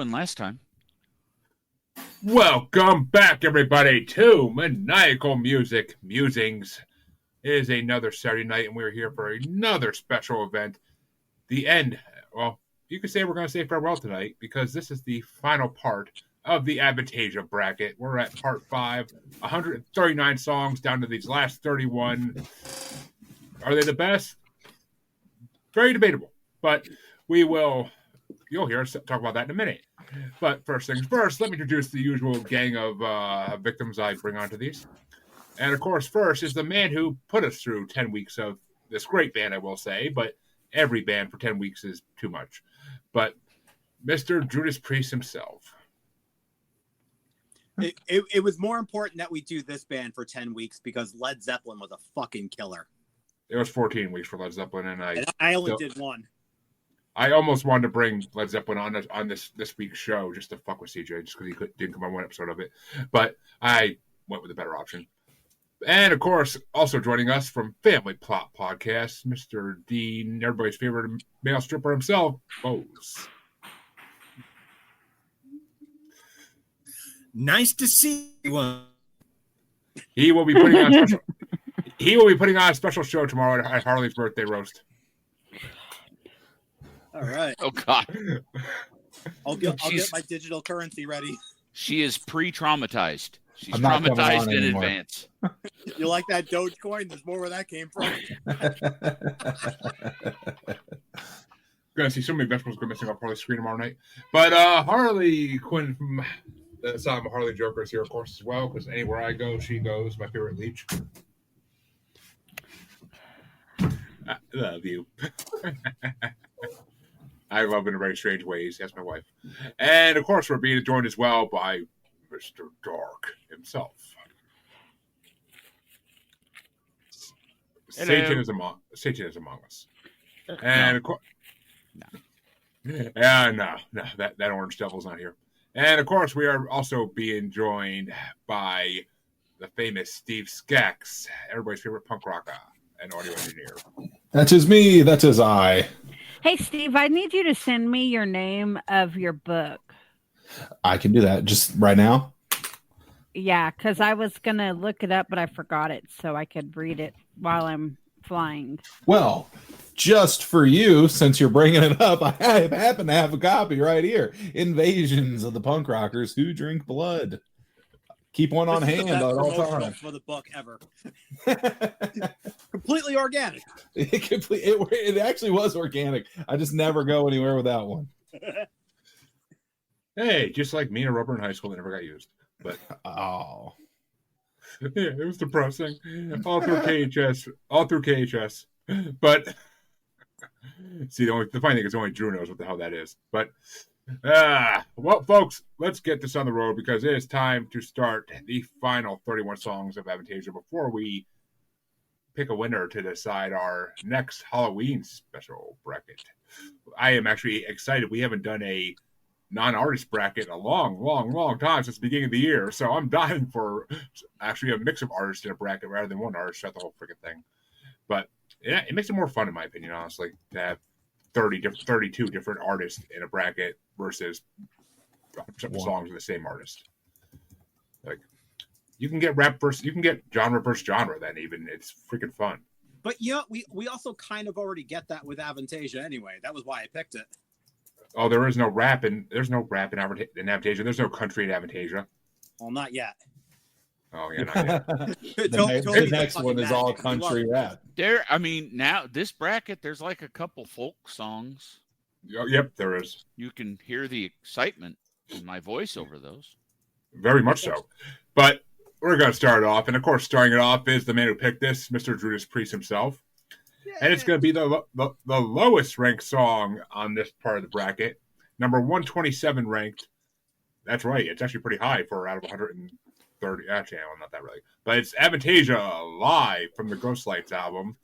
than last time. Welcome back, everybody, to Maniacal Music Musings. It is another Saturday night, and we're here for another special event. The end. Well, you could say we're going to say farewell tonight because this is the final part of the Avantasia bracket. We're at part 5, 139 songs down to these last 31. Are they the best? Very debatable, but you'll hear us talk about that in a minute. But first things first, let me introduce the usual gang of victims I bring onto these. And of course, first is the man who put us through 10 weeks of this great band, I will say, but every band for 10 weeks is too much. But Mr. Drewdaspriest himself. It was more important that we do this band for 10 weeks because Led Zeppelin was a fucking killer. It was 14 weeks for Led Zeppelin, and I only did one. I almost wanted to bring Led Zeppelin on this week's show just to fuck with CJ, just because he didn't come on one episode of it. But I went with a better option. And, of course, also joining us from Family Plot Podcast, Mr. Dean, everybody's favorite male stripper himself, Boese. Nice to see you. He will be putting on a special show tomorrow at Harley's birthday roast. All right. Oh, God. I'll get my digital currency ready. She is pre-traumatized. She's traumatized in advance. You like that Dogecoin? There's more where that came from. Gonna see so many vegetables go missing off Harley's screen tomorrow night. But Harley Quinn from the Asylum Harley Joker is here, of course, as well, because anywhere I go, she goes. My favorite leech. I love you. I love in very strange ways. That's my wife. And, of course, we're being joined as well by Mr. Dark himself. Satan is among us. And, of course... No, that orange devil's not here. And, of course, we are also being joined by the famous Steve Sxaks, everybody's favorite punk rocker and audio engineer. That is me. That is I. Hey, Steve, I need you to send me your name of your book. I can do that just right now. Yeah, because I was going to look it up, but I forgot it so I could read it while I'm flying. Well, just for you, since you're bringing it up, I happen to have a copy right here. Invasions of the Punk Rockers Who Drink Blood. Keep one on hand at all times. For the book ever. Completely organic. It actually was organic. I just never go anywhere without one. Hey, just like me and a rubber in high school that never got used. But oh, yeah, it was depressing. All through KHS. But see, the funny thing is only Drew knows what the hell that is. But well, folks, let's get this on the road because it is time to start the final 31 songs of Avantasia before we pick a winner to decide our next Halloween special bracket. I am actually excited. We haven't done a non-artist bracket in a long time since the beginning of the year, so I'm dying for actually a mix of artists in a bracket rather than one artist shut the whole freaking thing. But yeah, it makes it more fun, in my opinion, honestly, to have 32 different artists in a bracket versus songs of the same artist. Like, you can get genre versus genre. Then even it's freaking fun. But yeah, we also kind of already get that with Avantasia anyway. That was why I picked it. Oh, there's no rap in Avantasia. There's no country in Avantasia. Well, not yet. Oh yeah, not yet. The next one is all country rap. Now this bracket, there's like a couple folk songs. Yep, there is. You can hear the excitement in my voice over those. Very much so. But we're going to start off, and of course, starting it off is the man who picked this, Mr. Drewdaspriest himself. Yeah. And it's going to be the lowest ranked song on this part of the bracket, number 127 ranked. That's right. It's actually pretty high for out of 130. Actually, no, not that really. But it's Avantasia Live from the Ghost Lights album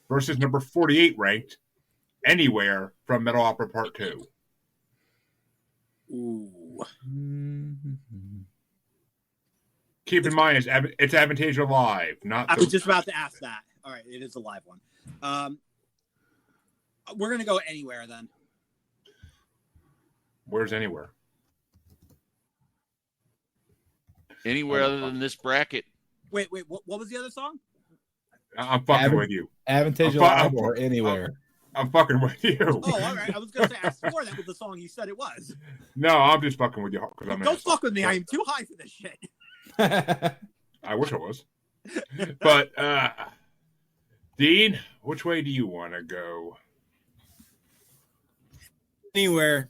versus number 48 ranked, Anywhere from Metal Opera Part 2. Ooh. Keep in mind, it's Avantasia Live, not. I was just about to ask that. All right, it is a live one. We're gonna go Anywhere then. Where's Anywhere? Anywhere other than this bracket. Wait. What was the other song? I'm fucking with you. Avantasia I'm Live or anywhere. I'm fucking with you. Oh, all right. I was going to say I swore that was the song you said it was. No, I'm just fucking with you. 'Cause I'm an Don't asshole. fuck with me. I am too high for this shit. I wish I was. But, Dean, which way do you want to go? Anywhere.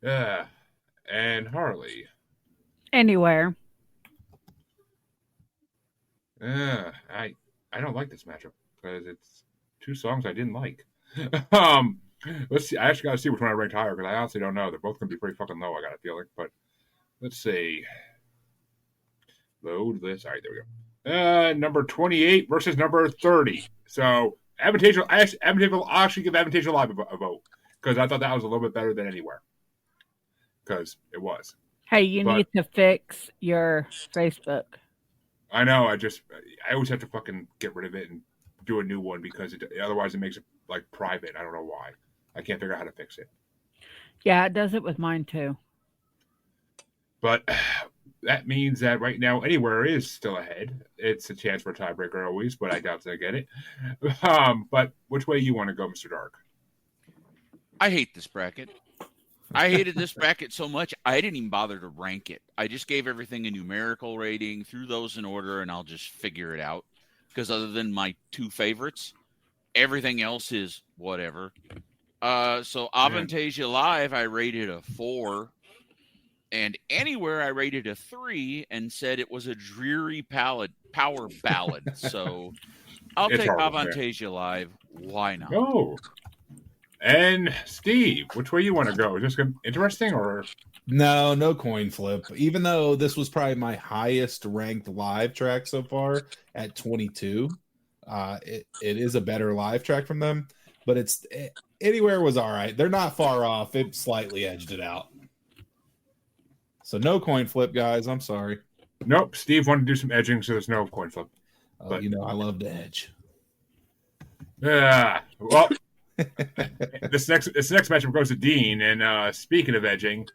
And Harley. Anywhere. I don't like this matchup because it's two songs I didn't like. Let's see. I actually got to see which one I ranked higher because I honestly don't know. They're both going to be pretty fucking low. I got a feeling, but let's see. Load this. All right, there we go. Number 28 versus number 30. So Avantasia. I'll actually give Avantasia Live a vote because I thought that was a little bit better than Anywhere because it was. Hey, you need to fix your Facebook. I know. I always have to fucking get rid of it and do a new one because otherwise it makes it like private. I don't know why. I can't figure out how to fix it. Yeah, it does it with mine too. But that means that right now Anywhere is still ahead. It's a chance for a tiebreaker always, but I doubt they'll get it. But which way you want to go, Mr. Dark? I hate this bracket. I hated this bracket so much, I didn't even bother to rank it. I just gave everything a numerical rating, threw those in order, and I'll just figure it out. Because other than my two favorites, everything else is whatever. So Avantasia Live, I rated a 4. And Anywhere, I rated a 3 and said it was a dreary power ballad. So I'll take Avantasia Live. Why not? Oh. And Steve, which way you want to go? Is this interesting or? No coin flip. Even though this was probably my highest ranked live track so far at 22, it is a better live track from them. But Anywhere was all right. They're not far off. It slightly edged it out. So no coin flip, guys. I'm sorry. Nope. Steve wanted to do some edging, so there's no coin flip. But I love to edge. Yeah. Well. This next matchup goes to Dean, and speaking of edging,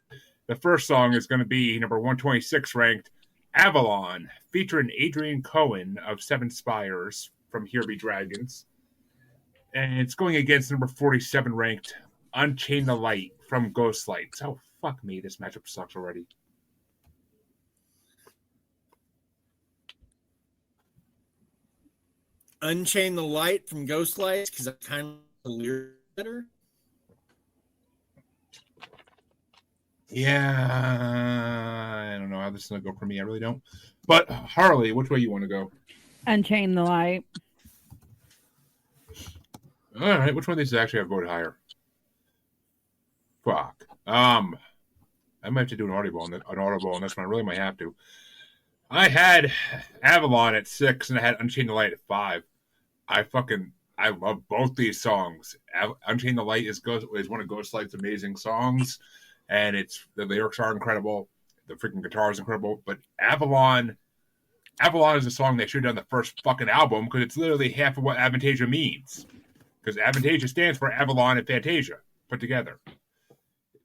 the first song is going to be number 126 ranked Avalon, featuring Adrian Cohen of Seven Spires from Here Be Dragons, and it's going against number 47 ranked Unchain the Light from Ghostlights. Oh fuck me, this matchup sucks already. Unchain the Light from Ghostlights because I kind of lyric better. Yeah, I don't know how this is gonna go for me. I really don't. But Harley, which way you want to go? Unchain the Light. All right, which one of these actually have voted higher? Fuck. I might have to do an audible on this one. I really might have to. I had Avalon at 6 and I had Unchain the Light at 5. I love both these songs. Unchain the Light is one of Ghostlight's amazing songs, and the lyrics are incredible. The freaking guitar is incredible. But Avalon is a song they should have done the first fucking album because it's literally half of what Avantasia means. Because Avantasia stands for Avalon and Fantasia put together.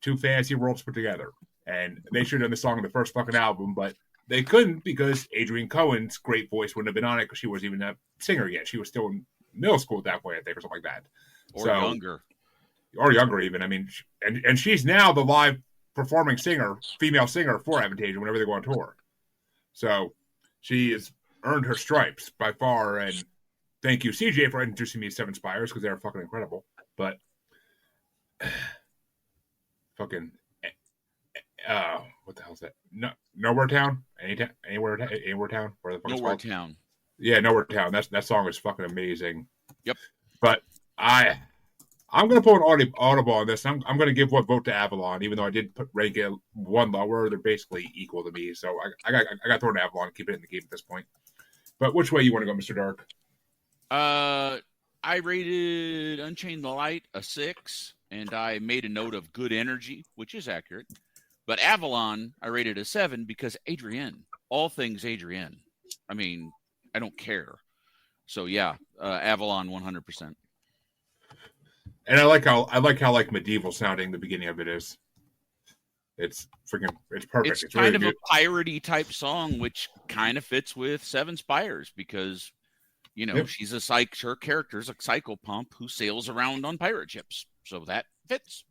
Two fantasy worlds put together. And they should have done the song in the first fucking album, but they couldn't because Adrian Cohen's great voice wouldn't have been on it because she wasn't even a singer yet. She was still in middle school at that point, I think, or something like that. Younger. Or younger, even. I mean, and she's now the live performing singer, female singer for Avantasia whenever they go on tour. So she has earned her stripes by far, and thank you, CJ, for introducing me to Seven Spires because they're fucking incredible. But fucking what the hell is that? Nowhere Town? Anywhere Town? Where the fuck Nowhere Town. Yeah, Nowhere Town. That song is fucking amazing. Yep. But I'm going to pull an audible on this. I'm going to give one vote to Avalon, even though I did rank it one lower. They're basically equal to me, so I got to throw an Avalon and keep it in the game at this point. But which way you want to go, Mr. Dark? I rated Unchained the Light a 6, and I made a note of good energy, which is accurate. But Avalon, I rated a 7 because Adrienne, all things Adrienne. I mean, I don't care. So yeah, Avalon 100%. And I like how like medieval sounding the beginning of it is. It's perfect. It's It's kind really of good. a piratey type song, which kind of fits with Seven Spires because, Yep. she's her character's a cycle pump who sails around on pirate ships. So that fits.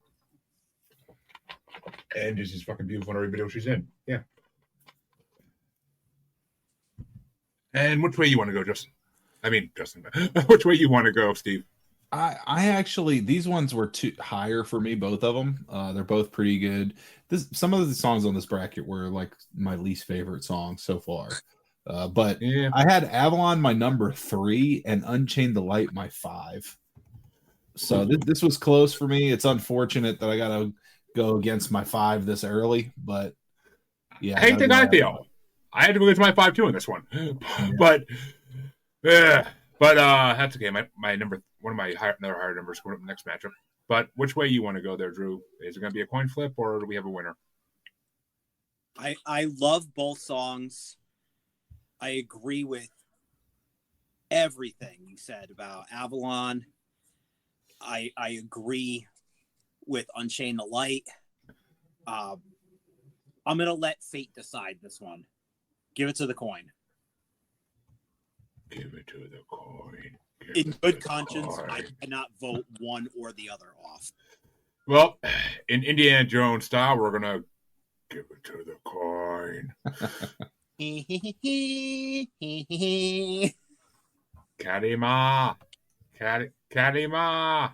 And this is fucking beautiful in every video she's in. Yeah. And which way you want to go, Justin? Justin. Which way you want to go, Steve? I actually, these ones were too higher for me, both of them. They're both pretty good. Some of the songs on this bracket were like my least favorite songs so far. But Yeah. I had Avalon my number 3 and Unchained the Light my 5. So this was close for me. It's unfortunate that I got to go against my 5 this early, but yeah. I hate the guy feel. I had to go against my 5 too in this one. But that's okay. My number, one of my another higher numbers going up in the next matchup. But which way you want to go there, Drew? Is it going to be a coin flip or do we have a winner? I love both songs. I agree with everything you said about Avalon. I agree with Unchain the Light. I'm going to let fate decide this one. Give it to the coin. Give it to the coin. In good conscience, I cannot vote one or the other off. Well, in Indiana Jones style, we're going to give it to the coin. Kadima. Kadima.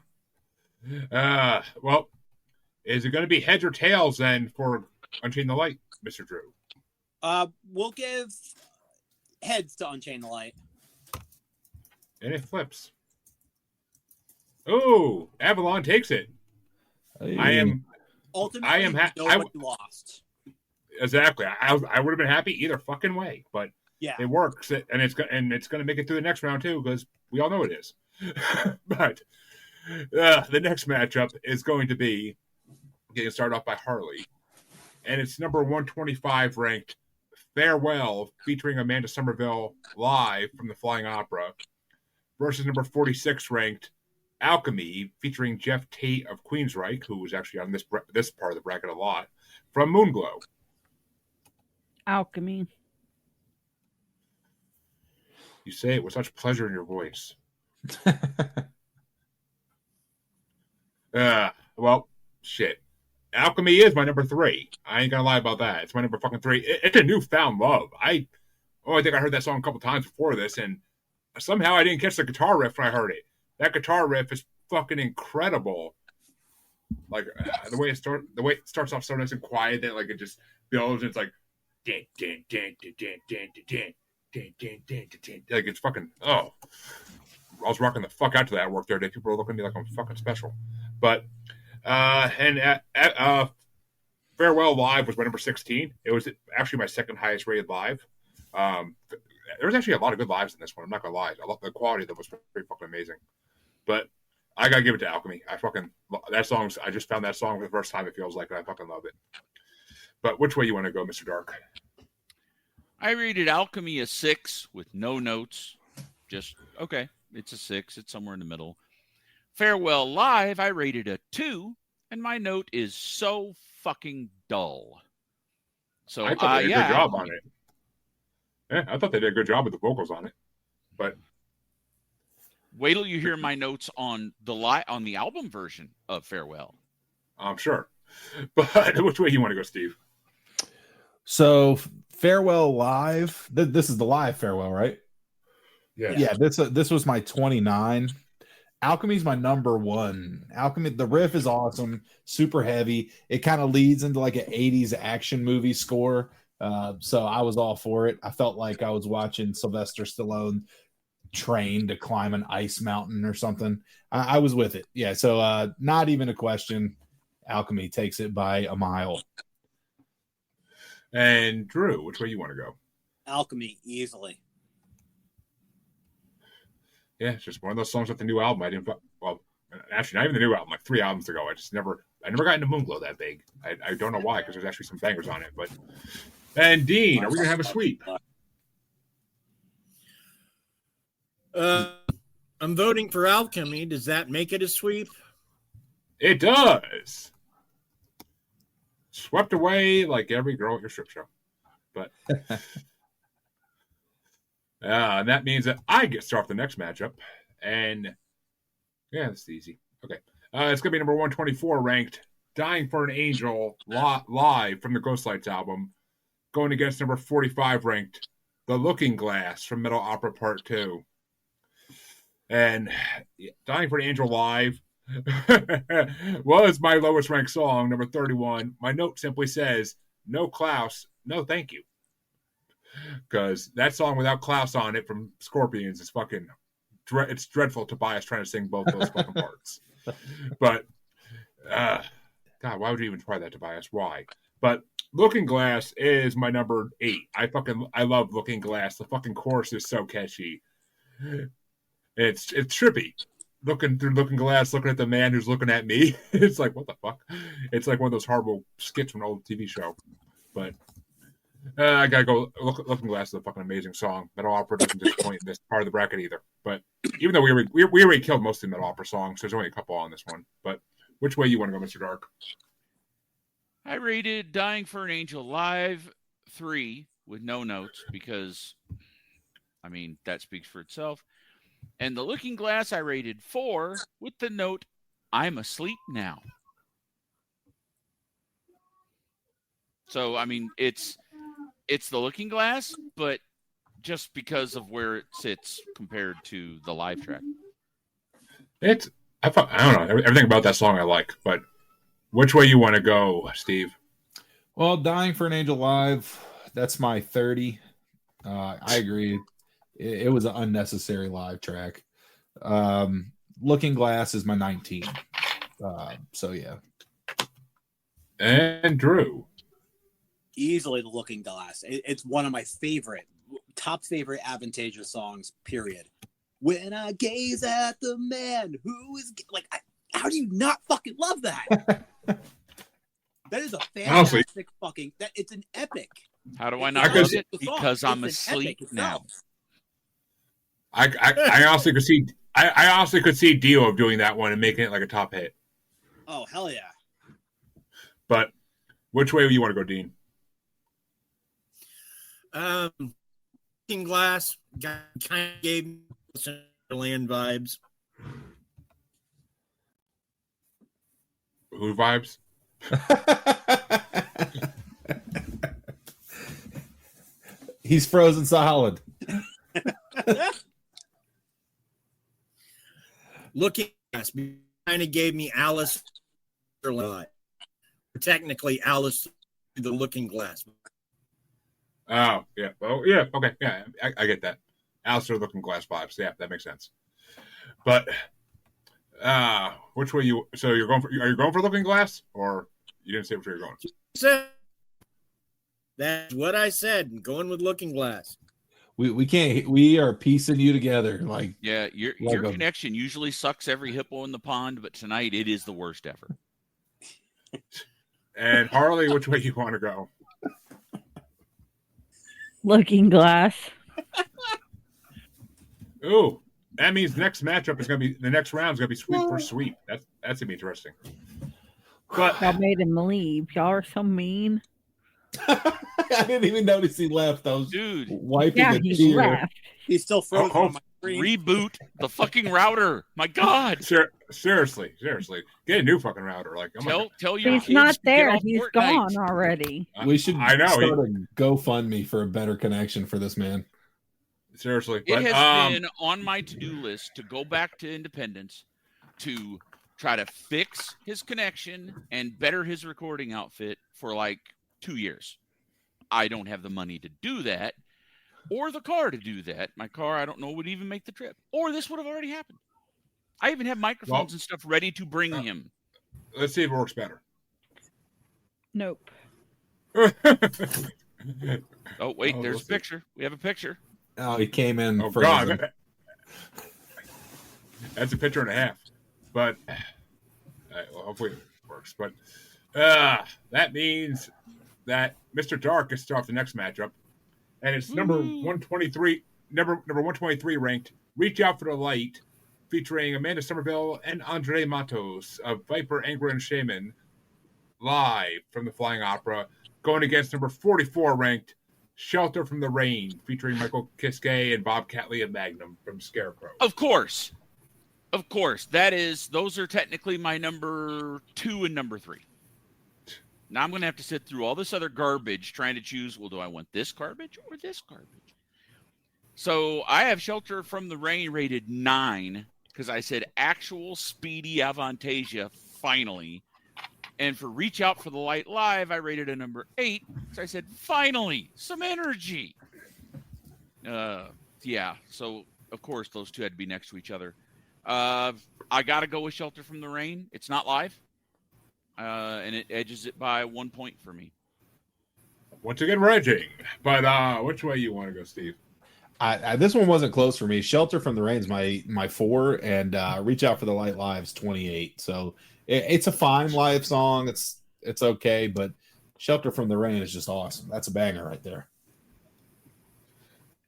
Well, is it going to be heads or tails then for Unchain the Light, Mr. Drew? We'll give heads to Unchain the Light. And it flips. Oh, Avalon takes it. Hey. Ultimately, nobody lost. Exactly. I would have been happy either fucking way, but yeah, it works, and it's going to make it through the next round too because we all know it is. But the next matchup is going to be getting started off by Harley, and it's number 125 ranked Farewell featuring Amanda Somerville live from the Flying Opera versus number 46 ranked Alchemy featuring Jeff Tate of Queensryche, who was actually on this part of the bracket a lot, from Moonglow. Alchemy. You say it with such pleasure in your voice. Well, shit. Alchemy is my number 3. I ain't gonna lie about that. It's my number fucking 3. It's a newfound love. I think I heard that song a couple times before this, and somehow I didn't catch the guitar riff when I heard it. That guitar riff is fucking incredible. Like the way it starts off so nice and quiet, that like it just builds. And it's like, din, din, din, din, din, din, din, din, din, din, din. Like it's fucking. Oh, I was rocking the fuck out to that work there. People were looking at me like I'm fucking special. But Farewell live was my number 16. It was actually my second highest rated live. There was actually a lot of good lives in this one. I'm not gonna lie. The quality of them was pretty fucking amazing. But I gotta give it to Alchemy. I just found that song for the first time. It feels like, and I fucking love it. But which way you want to go, Mr. Dark? I rated Alchemy a 6 with no notes. Just okay. It's a 6. It's somewhere in the middle. Farewell live, I rated a 2, and my note is so fucking dull. So I thought they did a good job on it. Yeah, I thought they did a good job with the vocals on it. But wait till you hear my notes on the album version of Farewell. I'm sure. But which way you want to go, Steve? So Farewell live. This is the live Farewell, right? Yeah. This was my 29. Alchemy's my number 1. Alchemy, the riff is awesome, super heavy. It kind of leads into like an 80s action movie score. So I was all for it. I felt like I was watching Sylvester Stallone train to climb an ice mountain or something. I was with it. Yeah. So not even a question. Alchemy takes it by a mile. And Drew, which way you want to go? Alchemy, easily. Yeah, it's just one of those songs with the new album. Actually, not even the new album, like 3 albums ago. I never got into Moonglow that big. I don't know why, because there's actually some bangers on it. But and Dean, are we gonna have a sweep? I'm voting for Alchemy. Does that make it a sweep? It does. swept away like every girl at your strip show. But and that means that I get to start the next matchup. And yeah, it's easy. Okay. It's going to be number 124 ranked, Dying for an Angel live from the Ghostlights album, going against number 45 ranked, The Looking Glass from Metal Opera Part 2. And Dying for an Angel live was my lowest ranked song, number 31. My note simply says, no Klaus, no thank you. Because that song without Klaus on it from Scorpions is fucking, it's dreadful. Tobias trying to sing both those fucking parts. But, God, why would you even try that, Tobias? Why? But Looking Glass is my number 8. I love Looking Glass. The fucking chorus is so catchy. It's trippy. Looking through Looking Glass, looking at the man who's looking at me. It's like, what the fuck? It's like one of those horrible skits from an old TV show. But I gotta go. Looking Glass is a fucking amazing song. Metal Opera doesn't disappoint in this part of the bracket either. But even though we already killed most of the Metal Opera songs, there's only a couple on this one. But which way you want to go, Mr. Dark? I rated Dying for an Angel live 3 with no notes because, I mean, that speaks for itself. And The Looking Glass I rated 4 with the note, I'm asleep now. So, I mean, it's The Looking Glass, but just because of where it sits compared to the live track. I don't know. Everything about that song I like, but which way you want to go, Steve? Well, Dying for an Angel live, that's my 30. I agree. It was an unnecessary live track. Looking Glass is my 19. So, yeah. And Drew. Easily The Looking Glass. It's one of my top favorite Avantasia songs, period. When I gaze at the man who is like, how do you not fucking love that? That is a fantastic fucking. It's an epic. How do I not love it? Because I'm It's asleep now. I honestly could see. I honestly could see Dio doing that one and making it like a top hit. Oh hell yeah! But which way do you want to go, Dean? Looking Glass kind of gave me Land vibes. Who vibes? He's frozen solid. Looking Glass kind of gave me Alice. Technically, Alice the Looking Glass. Oh yeah. Oh yeah. Okay. Yeah, I get that. Alistair Looking Glass vibes. Yeah, that makes sense. But which way you? So you're going for? Are you going for Looking Glass, or you didn't say which way you're going? That's what I said. I'm going with Looking Glass. We can't. We are piecing you together. Like Yeah, your connection usually sucks every hippo in the pond, but tonight it is the worst ever. And Harley, which way you want to go? Looking Glass. Ooh, that means next matchup is going to be the next round is going to be sweep for sweep. That's going to be interesting. But Y'all made him leave. Y'all are so mean. I didn't even notice he left. I was Dude, wiping Yeah, the he tear. left. He's still frozen on my screen. reboot the fucking router. My God. seriously, get a new fucking router. Like, Tell your He's kids not to get there. off He's Fortnite. gone already. We should I know. start a GoFundMe for a better connection for this man. Seriously, It but, has been on my to-do list to go back to Independence to try to fix his connection and better his recording outfit for like 2 years. I don't have the money to do that or the car to do that. My car, I don't know, would even make the trip. Or this would have already happened. I even have microphones and stuff ready to bring him. Let's see if it works better. Nope. Oh, wait, there's a picture. We have a picture. Oh, he came in. Oh, frozen. God. That's a picture and a half. But well, hopefully it works. But that means that Mr. Dark gets to start the next matchup. And it's number 123, number 123 ranked Reach Out for the Light, featuring Amanda Somerville and Andre Matos of Viper, Angler, and Shaman, live from the Flying Opera, going against number 44 ranked Shelter from the Rain, featuring Michael Kiske and Bob Catley of Magnum from Scarecrow. Of course. Those are technically my number 2 and number 3. Now I'm going to have to sit through all this other garbage trying to choose, well, do I want this garbage or this garbage? So I have Shelter from the Rain rated 9 because I said actual Speedy Avantasia finally. And for Reach Out for the Light Live, I rated a number 8 because I said finally some energy. Yeah, so of course those two had to be next to each other. I got to go with Shelter from the Rain. It's not live. And it edges it by 1 point for me. Once again, we're edging. But which way you want to go, Steve? This one wasn't close for me. Shelter from the Rain's my 4, and Reach Out for the Light Live's 28. So it's a fine live song. It's okay, but Shelter from the Rain is just awesome. That's a banger right there.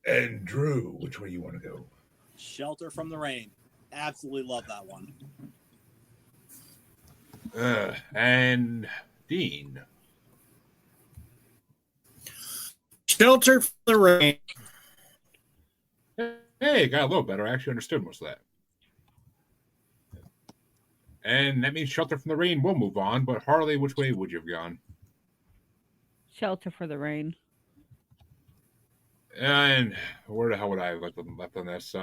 And Drew, which way you want to go? Shelter from the Rain. Absolutely love that one. And Dean. Shelter from the Rain. Hey, got a little better. I actually understood most of that. And that means Shelter from the Rain will move on. But Harley, which way would you have gone? Shelter for the Rain. And where the hell would I have left on this?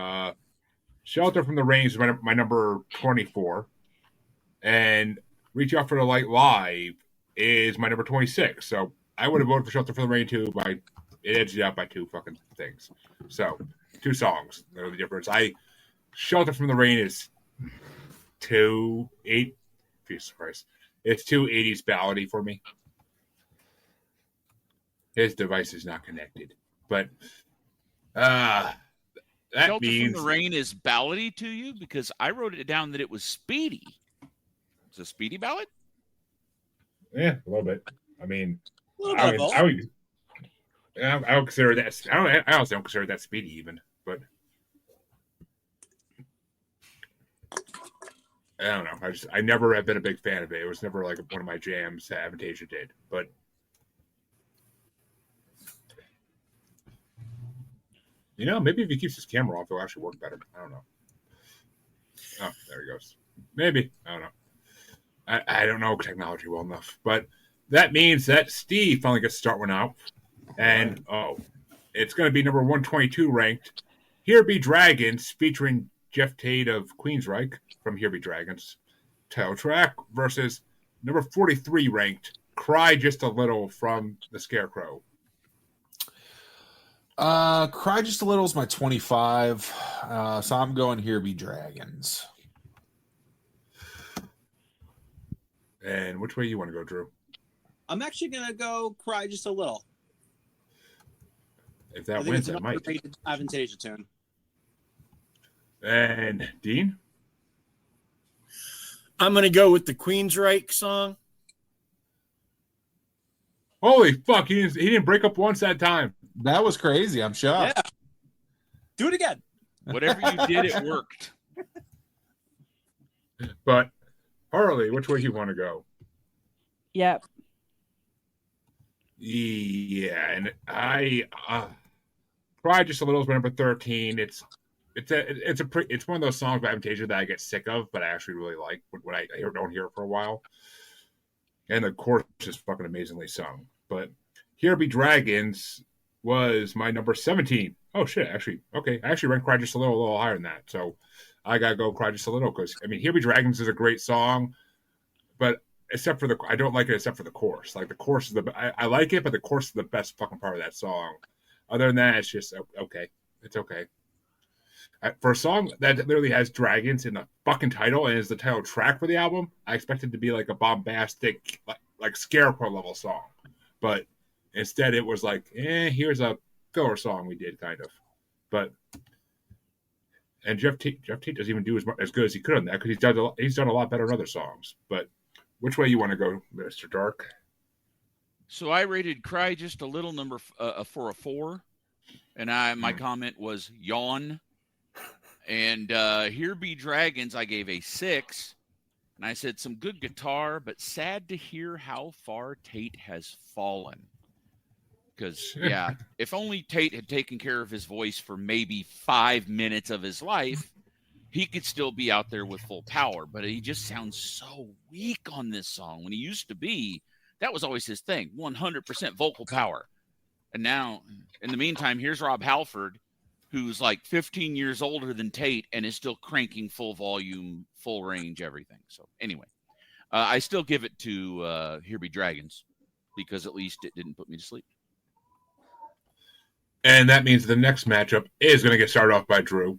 Shelter from the Rain is my number 24. And Reach Out for the Light Live is my number 26. So I would have voted for Shelter from the Rain too, but it edged it out by 2 fucking things. So 2 songs. They're the difference. Shelter from the Rain is too 8. Jesus Christ. It's too 80s ballady for me. His device is not connected. But that Shelter means from the Rain is ballady to you because I wrote it down that it was speedy. It's a speedy ballad? Yeah, a little bit. I mean, A little bit of both. I would consider that. I honestly don't consider that speedy even, but I don't know. I never have been a big fan of it. It was never like one of my jams that Avantasia did. But maybe if he keeps his camera off, it'll actually work better. I don't know. Oh, there he goes. Maybe. I don't know. I don't know technology well enough, but that means that Steve finally gets to start one out. And, it's going to be number 122 ranked. Here Be Dragons, featuring Jeff Tate of Queensryche from Here Be Dragons. Title track versus number 43 ranked, Cry Just a Little from the Scarecrow. Cry Just a Little is my 25. So I'm going Here Be Dragons. And which way you want to go, Drew? I'm actually going to go Cry Just a Little. If that I think wins, it's I might. rated Avantasia tune. And Dean? I'm going to go with the Queensryche song. Holy fuck, he didn't break up once that time. That was crazy. I'm shocked. Yeah. Do it again. Whatever you did, it worked. But Harley, which way you want to go? Yep. Yeah, and I Cry Just a Little is my number 13. It's one of those songs by Avantasia that I get sick of, but I actually really like when I don't hear it for a while. And the chorus is fucking amazingly sung. But Here Be Dragons was my number 17. Oh shit, actually, okay. I actually ranked Cry Just a little higher than that. So I gotta go Cry Just a Little because Here Be Dragons is a great song, but I don't like it except for the chorus. Like the chorus is I like it, but the chorus is the best fucking part of that song. Other than that, it's just okay. It's okay. For a song that literally has dragons in the fucking title and is the title track for the album, I expected it to be like a bombastic, like Scarecrow level song. But instead it was like, here's a filler song we did, kind of. But and Jeff Tate doesn't even do as good as he could on that because he's done a lot better in other songs. But which way you want to go, Mr. Dark? So I rated Cry Just a Little for a 4. And my comment was yawn. And Here Be Dragons, I gave a 6. And I said, some good guitar, but sad to hear how far Tate has fallen. Because, yeah, if only Tate had taken care of his voice for maybe 5 minutes of his life, he could still be out there with full power. But he just sounds so weak on this song. When he used to be, that was always his thing, 100% vocal power. And now, in the meantime, here's Rob Halford, who's like 15 years older than Tate and is still cranking full volume, full range, everything. So anyway, I still give it to Here Be Dragons because at least it didn't put me to sleep. And that means the next matchup is going to get started off by Drew.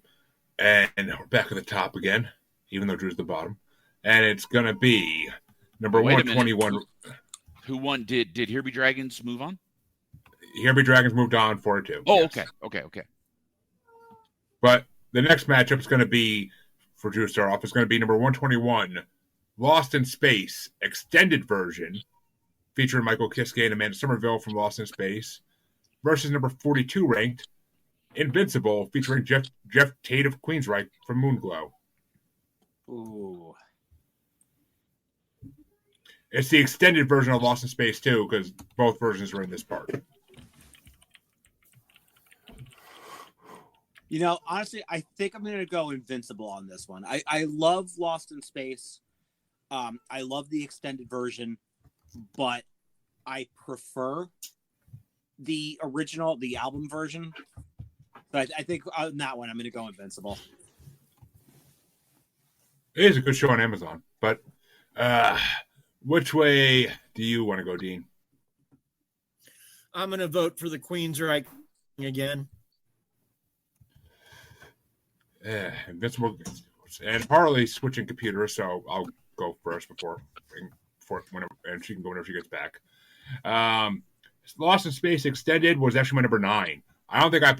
And we're back at the top again, even though Drew's the bottom. And it's going to be number 121. Who won? Did Here Be Dragons move on? Here Be Dragons moved on 4-2. Oh, yes. Okay. But the next matchup is going to be, for Drew to start off, is going to be number 121, Lost in Space, extended version, featuring Michael Kiske and Amanda Somerville from Lost in Space, versus number 42 ranked, Invincible, featuring Jeff Tate of Queensryche from Moonglow. Ooh. It's the extended version of Lost in Space, too, because both versions are in this part. You know, honestly, I think I'm going to go Invincible on this one. I love Lost in Space. I love the extended version, but I prefer the original, the album version. But I think on that one, I'm going to go Invincible. It is a good show on Amazon, but which way do you want to go, Dean? I'm going to vote for the Queensryche again. Invincible and Harley switching computers, so I'll go first before whenever, and she can go whenever she gets back. Lost in Space Extended was actually my number 9. I don't think I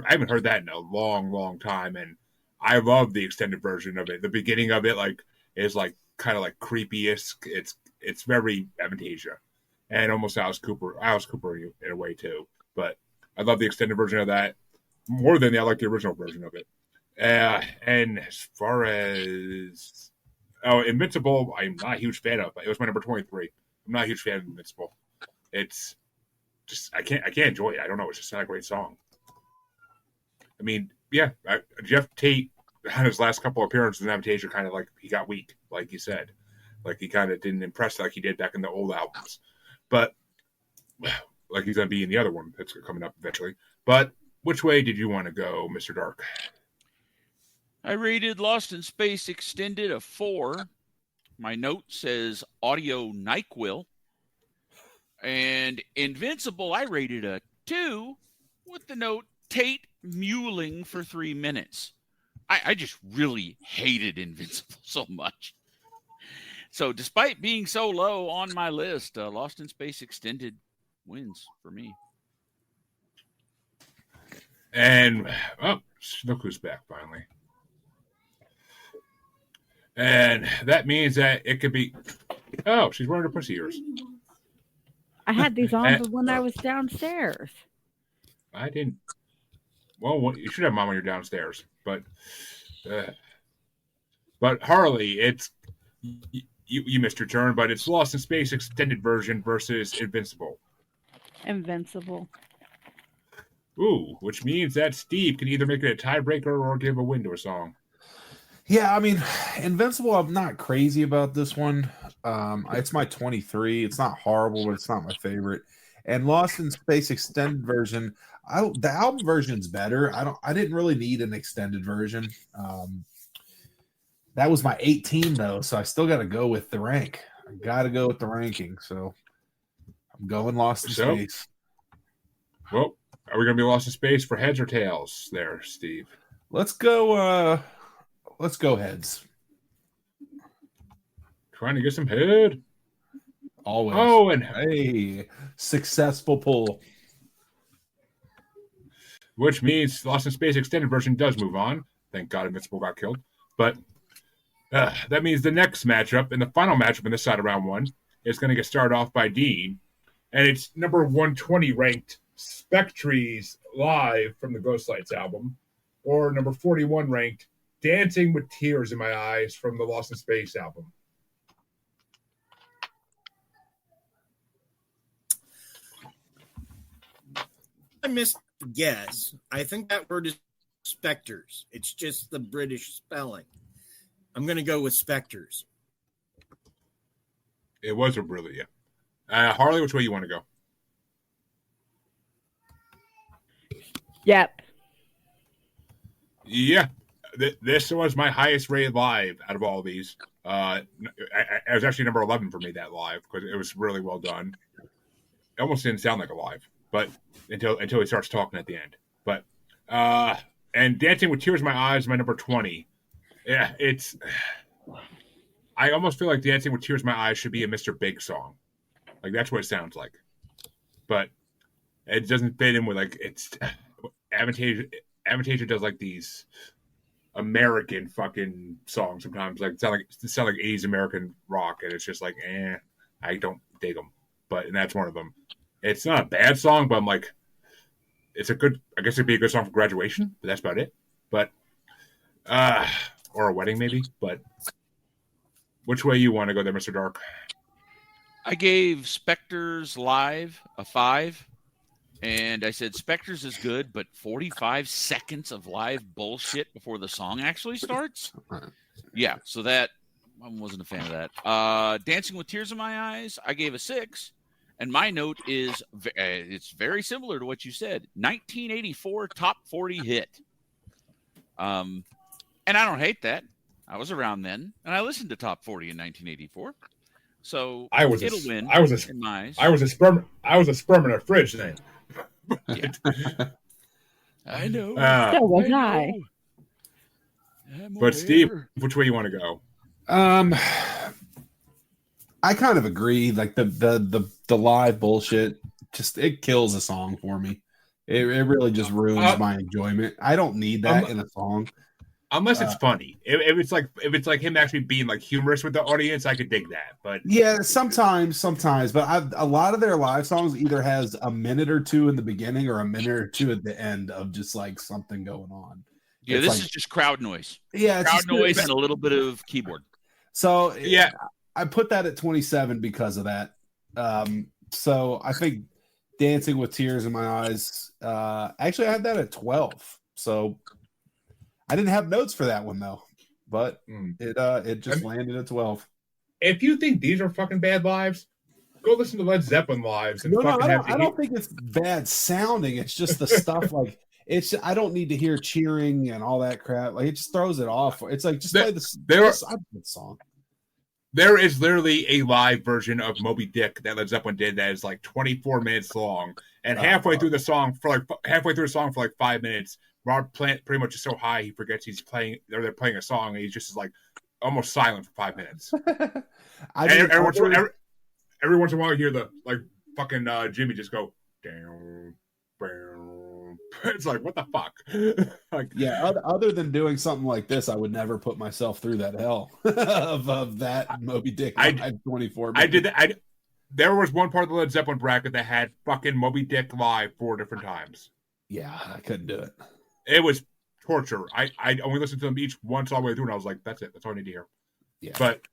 haven't heard that in a long time, and I love the extended version of it. The beginning of it is kind of like creepy-esque. It's very Avantasia, and almost Alice Cooper in a way too. But I love the extended version of that more than I like the original version of it. And as far as Invincible, I'm not a huge fan of. It was my number 23. I'm not a huge fan of Invincible. It's just I can't enjoy it. I don't know. It's just not a great song. I mean, yeah, Jeff Tate had his last couple of appearances in Avantasia kind of like he got weak, like you said. Like he kind of didn't impress like he did back in the old albums. But like he's going to be in the other one that's coming up eventually. But which way did you want to go, Mr. Dark? I rated Lost in Space Extended a 4. My note says audio NyQuil. And Invincible, I rated a 2 with the note Tate mewling for 3 minutes. I just really hated Invincible so much. So despite being so low on my list, Lost in Space Extended wins for me. And, look who's back finally. And that means that it could be... Oh, she's wearing her pussy ears. I had these on when I was downstairs. I didn't... Well, you should have mom when you're downstairs. But Harley, it's... You missed your turn, but it's Lost in Space Extended version versus Invincible. Invincible. Ooh, which means that Steve can either make it a tiebreaker or give a win to a song. Yeah, I mean, Invincible, I'm not crazy about this one. It's my 23. It's not horrible, but it's not my favorite. And Lost in Space Extended version, the album version's better. I didn't really need an extended version. That was my 18 though, so I still got to go with the rank. I got to go with the ranking, so I'm going Lost in Space. Well, are we going to be Lost in Space for heads or tails there, Steve? Let's go heads. Trying to get some head. Always. Oh, and hey, successful pull. Which means Lost in Space Extended version does move on. Thank God Invincible got killed. But that means the next matchup and the final matchup in this side of round 1 is going to get started off by Dean. And it's number 120 ranked Spectrees Live from the Ghostlights album, or number 41 ranked Dancing with Tears in My Eyes from the Lost in Space album. missed the guess. I think that word is specters. It's just the British spelling. I'm going to go with specters. It was a really, yeah. Harley, which way you want to go? Yep. Yeah. This was my highest rated live out of all of these. It was actually number 11 for me, that live, because it was really well done. It almost didn't sound like a live, but until he starts talking at the end. But and Dancing with Tears in My Eyes is my number 20. Yeah, I almost feel like Dancing with Tears in My Eyes should be a Mr. Big song. Like, that's what it sounds like. But it doesn't fit in with, like, it's Avantasia does, like, these American fucking songs sometimes. Like, sound like 80s American rock, and it's just like, I don't dig them. And that's one of them. It's not a bad song, but I'm like, it's a good, I guess it'd be a good song for graduation, but that's about it. But, or a wedding maybe, but which way you want to go there, Mr. Dark? I gave Spectres live a 5, and I said Spectres is good, but 45 seconds of live bullshit before the song actually starts? Yeah, so that, I wasn't a fan of that. Dancing with Tears in My Eyes, I gave a 6. And my note is, it's very similar to what you said. 1984 top 40 hit. And I don't hate that. I was around then, and I listened to top 40 in 1984. So it'll win. I was a sperm in a fridge then. Yeah. I know. So was I. But Steve, which way you want to go? I kind of agree. Like the live bullshit, just it kills a song for me. It really just ruins my enjoyment. I don't need that in a song, unless it's funny. If it's like him actually being like humorous with the audience, I could dig that. But yeah, sometimes. But a lot of their live songs either has a minute or two in the beginning or a minute or two at the end of just like something going on. Yeah, it's this is just crowd noise. Yeah, crowd noise and a little bit of keyboard. So yeah. I put that at 27 because of that. So I think Dancing with Tears in My Eyes. Actually, I had that at 12. So I didn't have notes for that one though, but it just landed at 12. If you think these are fucking bad lives, go listen to Led Zeppelin lives. And I don't think it's bad sounding. It's just the stuff like I don't need to hear cheering and all that crap. Like it just throws it off. It's like just play the song. There is literally a live version of Moby Dick that Led Zeppelin did that is like 24 minutes long, and halfway through the song for like 5 minutes, Rob Plant pretty much is so high he forgets he's playing. They're playing a song, and he's just like almost silent for 5 minutes. Every once in a while, you hear the like fucking Jimmy just go down. It's like, what the fuck? Like, yeah, other than doing something like this, I would never put myself through that hell of that Moby Dick. I 24. I did that. There was one part of the Led Zeppelin bracket that had fucking Moby Dick live 4 different times. Yeah, I couldn't do it. It was torture. I only listened to them each once all the way through, and I was like, that's it. That's all I need to hear. Yeah. But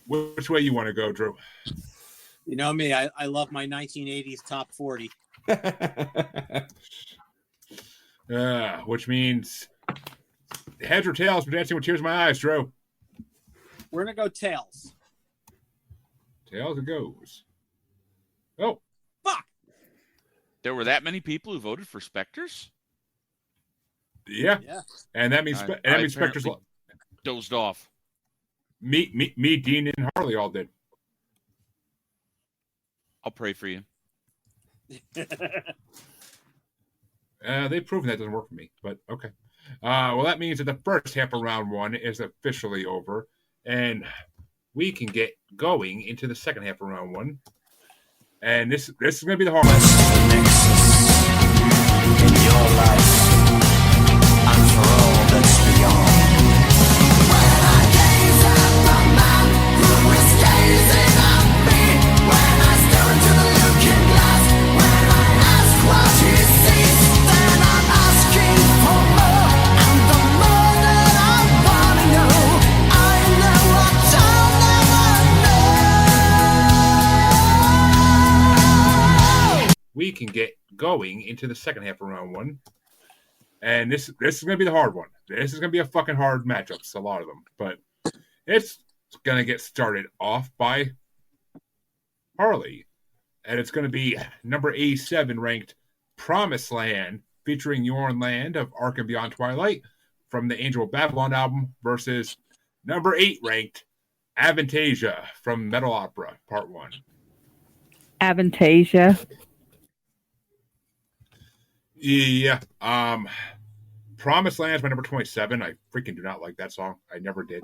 which way you want to go, Drew? You know me. I love my 1980s top 40. Which means heads or tails for Dancing with Tears in My Eyes, Drew. We're going to go tails. Tails it goes. Oh. Fuck. There were that many people who voted for Spectres? Yeah. And that means Spectres dozed off. Me, Dean, and Harley all did. I'll pray for you. They've proven that doesn't work for me, but okay. Well, that means that the first half of round 1 is officially over, and we can get going into the second half of round 1. And this is going to be the hard one. In your life, and for all that's beyond. When I gaze at the man who is gazing at me, when I stare into the looking glass, when I ask what he sees, then I'm asking for more, and the more that I want to know, I know what I'll never know. we can get going into the second half of round one. And this is going to be the hard one. This is going to be a fucking hard matchups, a lot of them. But it's going to get started off by Harley. And it's going to be number 87 ranked Promised Land, featuring Yorn Land of Ark and Beyond Twilight from the Angel of Babylon album versus number 8 ranked Avantasia from Metal Opera Part 1. Avantasia. Yeah. Promised Land is my number 27. I freaking do not like that song. I never did.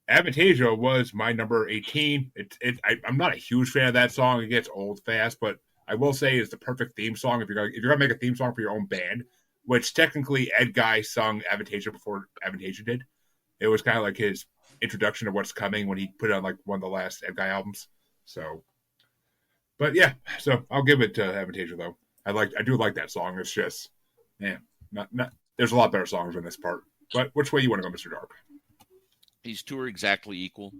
Avantasia was my number 18. I'm not a huge fan of that song. It gets old fast, but I will say it's the perfect theme song if you're gonna make a theme song for your own band, which technically Ed Guy sung Avantasia before Avantasia did. It was kind of like his introduction to what's coming when he put it on like one of the last Ed Guy albums. So, but yeah, so I'll give it to Avantasia though. I do like that song. It's just, man, not. There's a lot better songs in this part. But which way you want to go, Mr. Dark? These two are exactly equal.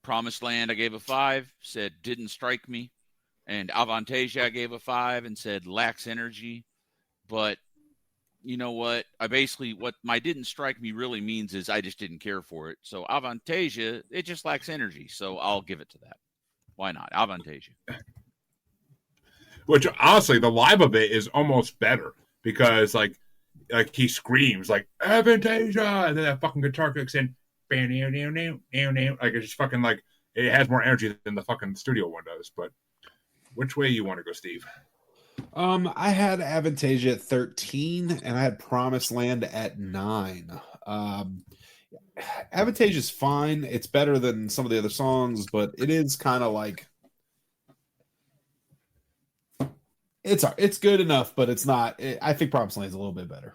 Promised Land, I gave a 5, said didn't strike me. And Avantasia, I gave a 5 and said lacks energy. But you know what? What my didn't strike me really means is I just didn't care for it. So Avantasia, it just lacks energy. So I'll give it to that. Why not? Avantasia. Which honestly, the live of it is almost better because like he screams like Avantasia, and then that fucking guitar kicks in, like it's just fucking like it has more energy than the fucking studio one does. But which way you want to go, Steve? I had Avantasia at 13, and I had Promised Land at 9. Avantasia's fine. It's better than some of the other songs, but it is kind of like it's good enough, but it's not. I think Promised Land is a little bit better.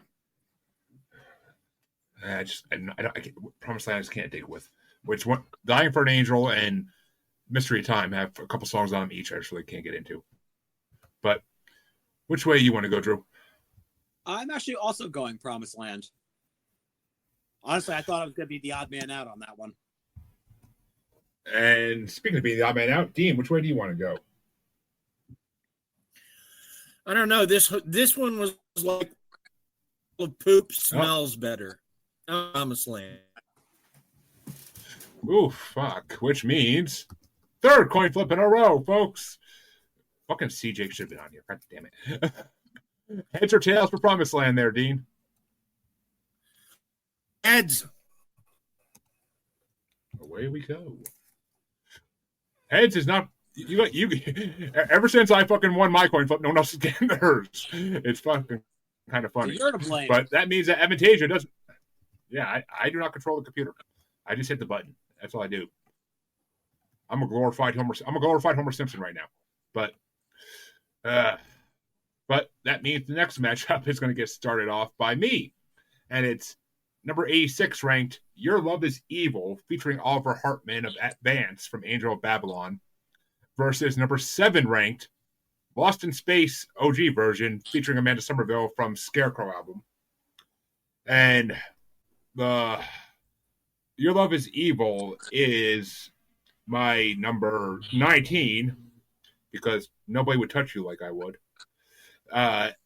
Promised Land I just can't dig with. Which one? Dying for an Angel and Mystery of Time have a couple songs on them each. I just really can't get into. But which way you want to go, Drew? I'm actually also going Promised Land. Honestly, I thought I was going to be the odd man out on that one. And speaking of being the odd man out, Dean, which way do you want to go? I don't know. This one was like poop smells better. Promised Land. Ooh, fuck. Which means third coin flip in a row, folks. Fucking CJ should have been on here. God damn it. Heads or tails for Promised Land there, Dean? Heads. Away we go. Heads is not you ever since I fucking won my coin flip, no one else is getting theirs. It's fucking kind of funny. So you're to blame. But that means that Avantasia doesn't. Yeah, I do not control the computer. I just hit the button. That's all I do. I'm a glorified Homer Simpson right now. But that means the next matchup is going to get started off by me, and it's number 86 ranked Your Love Is Evil, featuring Oliver Hartman of Advance from Angel of Babylon, versus number 7 ranked Lost in Space OG version, featuring Amanda Somerville from Scarecrow album. And the Your Love Is Evil is my number 19 because nobody would touch you like I would.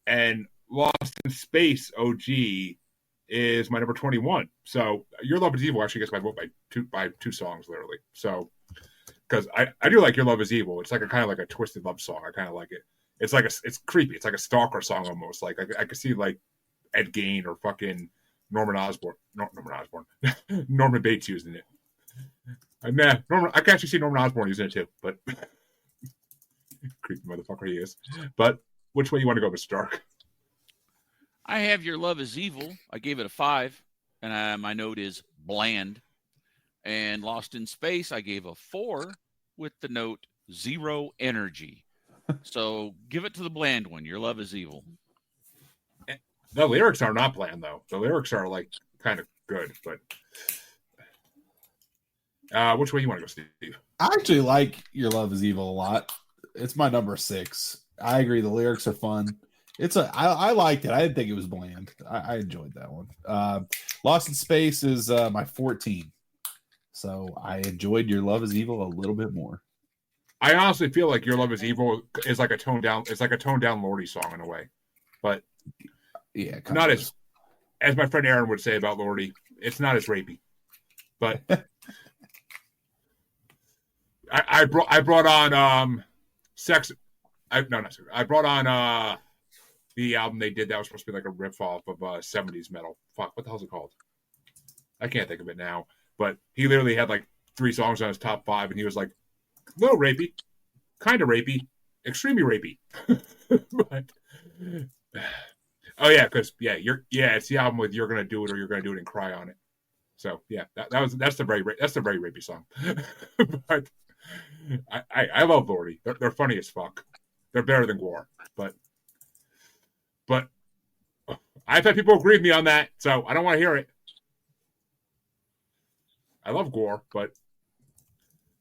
And Lost in Space OG is my number 21. So Your Love Is Evil actually gets my vote by two songs, literally. So because I do like Your Love Is Evil. It's like a kind of like a twisted love song. I kind of like it. It's like it's creepy. It's like a stalker song almost. Like I could see like Ed Gein or fucking Norman Bates using it. I can actually see Norman Osborn using it too, but creepy motherfucker he is. But which way you want to go, Mr. Stark? I have Your Love Is Evil. I gave it a 5, and my note is bland. And Lost in Space, I gave a 4 with the note 0 energy. So give it to the bland one. Your Love Is Evil. The lyrics are not bland, though. The lyrics are like kind of good, but which way you want to go, Steve? I actually like Your Love Is Evil a lot. It's my number 6. I agree. The lyrics are fun. I liked it. I didn't think it was bland. I enjoyed that one. Lost in Space is my 14. So I enjoyed Your Love Is Evil a little bit more. I honestly feel like Your Love Is Evil is like a toned down. It's like a toned down Lordy song in a way, but Yeah, not as my friend Aaron would say about Lordy. It's not as rapey, but I brought on Sex. I brought on the album they did that was supposed to be like a riff off of 70s metal. Fuck, what the hell's it called? I can't think of it now. But he literally had like 3 songs on his top 5, and he was like, a little rapey, kind of rapey, extremely rapey. But, oh yeah, because it's the album with "You're Gonna Do It" or "You're Gonna Do It and Cry on It." So yeah, that's the very rapey song. But I love Lordy. They're funny as fuck. They're better than Gore, but I've had people agree with me on that, so I don't want to hear it. I love Gore, but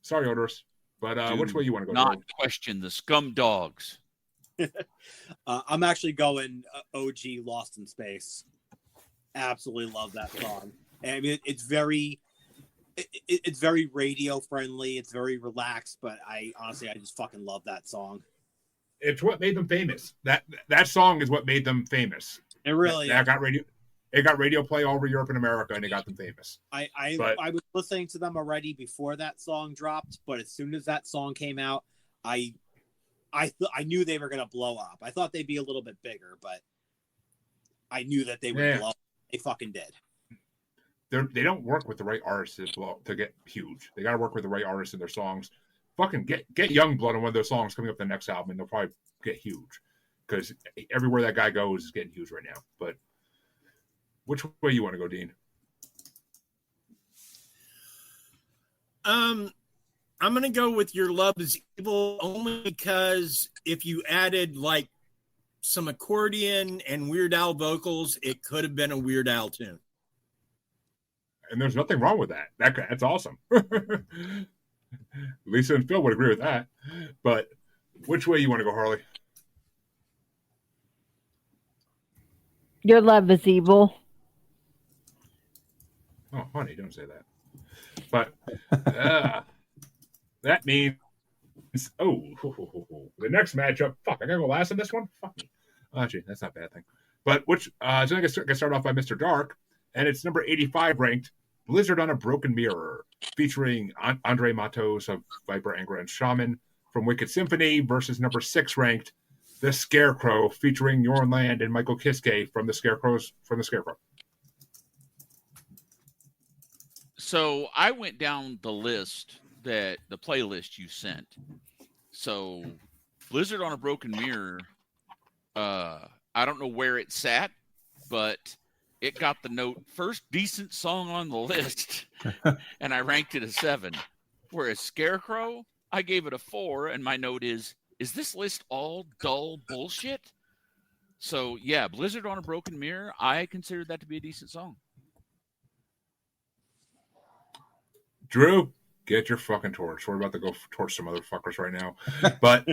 sorry, Odorous. But which way you want to go? Not Joe? question the scum dogs. I'm actually going OG Lost in Space. Absolutely love that song. I mean, it's very radio friendly. It's very relaxed, but I just fucking love that song. It's what made them famous. That song is what made them famous. It really that got radio. It got radio play all over Europe and America, and it got them famous. I was listening to them already before that song dropped, but as soon as that song came out, I knew they were gonna blow up. I thought they'd be a little bit bigger, but I knew that they would blow up. They fucking did. They don't work with the right artists to get huge. They got to work with the right artists in their songs. Fucking get Youngblood on one of those songs coming up the next album, and they'll probably get huge. Because everywhere that guy goes is getting huge right now. But which way you want to go, Dean? I'm gonna go with Your Love Is Evil only because if you added like some accordion and Weird Al vocals, it could have been a Weird Al tune. And there's nothing wrong with that. That's awesome. Lisa and Phil would agree with that. But which way you want to go, Harley? Your Love Is Evil. Oh, honey, don't say that. But that means the next matchup. Fuck, I gotta go last in this one. Fuck me. Actually, that's not a bad thing. But so I'm gonna start off by Mr. Dark, and it's number 85 ranked. Blizzard on a Broken Mirror, featuring Andre Matos of Viper, Angra, and Shaman from Wicked Symphony versus number 6 ranked The Scarecrow, featuring Jorn Land and Michael Kiske from the Scarecrow. So I went down the list the playlist you sent. So Blizzard on a Broken Mirror, I don't know where it sat, but it got the note first decent song on the list, and I ranked it a 7. Whereas Scarecrow, I gave it a 4, and my note is this list all dull bullshit? So yeah, Blizzard on a Broken Mirror, I considered that to be a decent song. Drew, get your fucking torch. We're about to go torch some motherfuckers right now. But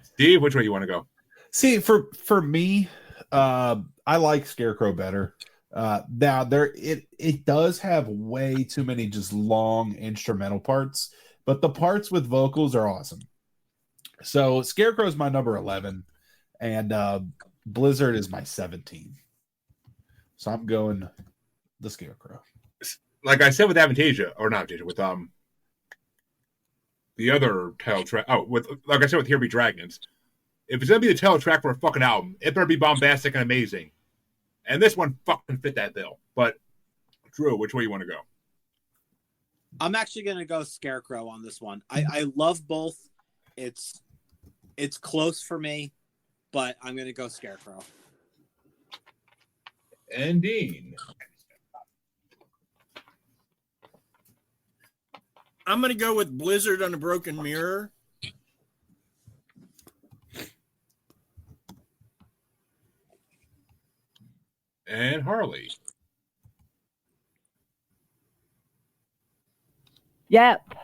Steve, which way you want to go? See, for me, I like Scarecrow better. Now it does have way too many just long instrumental parts, but the parts with vocals are awesome. So Scarecrow is my number 11, and Blizzard is my 17. So I'm going the Scarecrow. Like I said with Avantasia, or not Avantasia, with the other title track. Oh, like I said with Here Be Dragons. If it's gonna be the title track for a fucking album, it better be bombastic and amazing. And this one fucking fit that bill. But Drew, which way you want to go? I'm actually gonna go Scarecrow on this one. I love both. It's close for me, but I'm gonna go Scarecrow. And Dean. I'm going to go with Blizzard on a Broken Mirror. And Harley. Yep.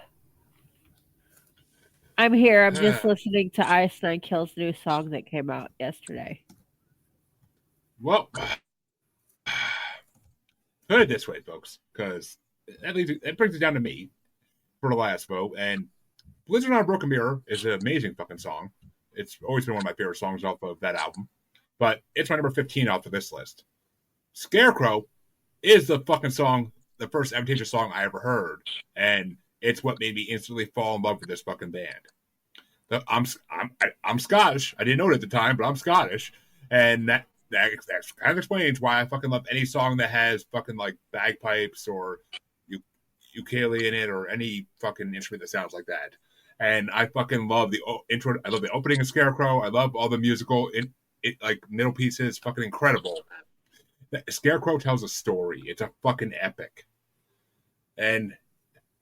I'm here. I'm just listening to Einstein Kill's new song that came out yesterday. Well, put it this way, folks, because that brings it down to me for the last vote, and Blizzard on a Broken Mirror is an amazing fucking song. It's always been one of my favorite songs off of that album. But it's my number 15 off of this list. Scarecrow is the fucking song, the first Avantasia song I ever heard. And it's what made me instantly fall in love with this fucking band. I'm Scottish. I didn't know it at the time, but I'm Scottish. And that kind of explains why I fucking love any song that has fucking like bagpipes or ukulele in it or any fucking instrument that sounds like that. And I fucking love the intro. I love the opening of Scarecrow. I love all the musical like middle pieces. Fucking incredible. Scarecrow tells a story. It's a fucking epic. And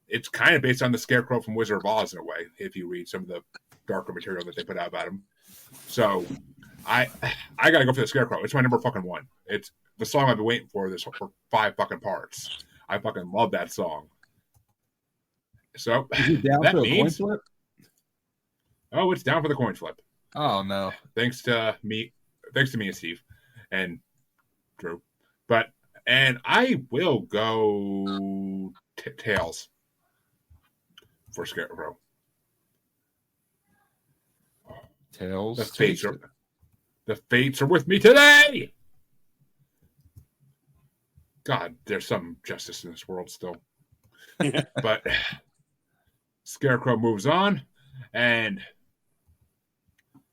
it's kind of based on the Scarecrow from Wizard of Oz in a way, if you read some of the darker material that they put out about him. So I gotta go for the Scarecrow. It's my number fucking 1. It's the song I've been waiting for 5 fucking parts. I fucking love that song. So Is it down that for a coin means, flip? oh, it's down for the coin flip. Oh no. Thanks to me and Steve and Drew. And I will go Tails for Scarecrow. Tails. The fates are with me today. God, there's some justice in this world still. But Scarecrow moves on, and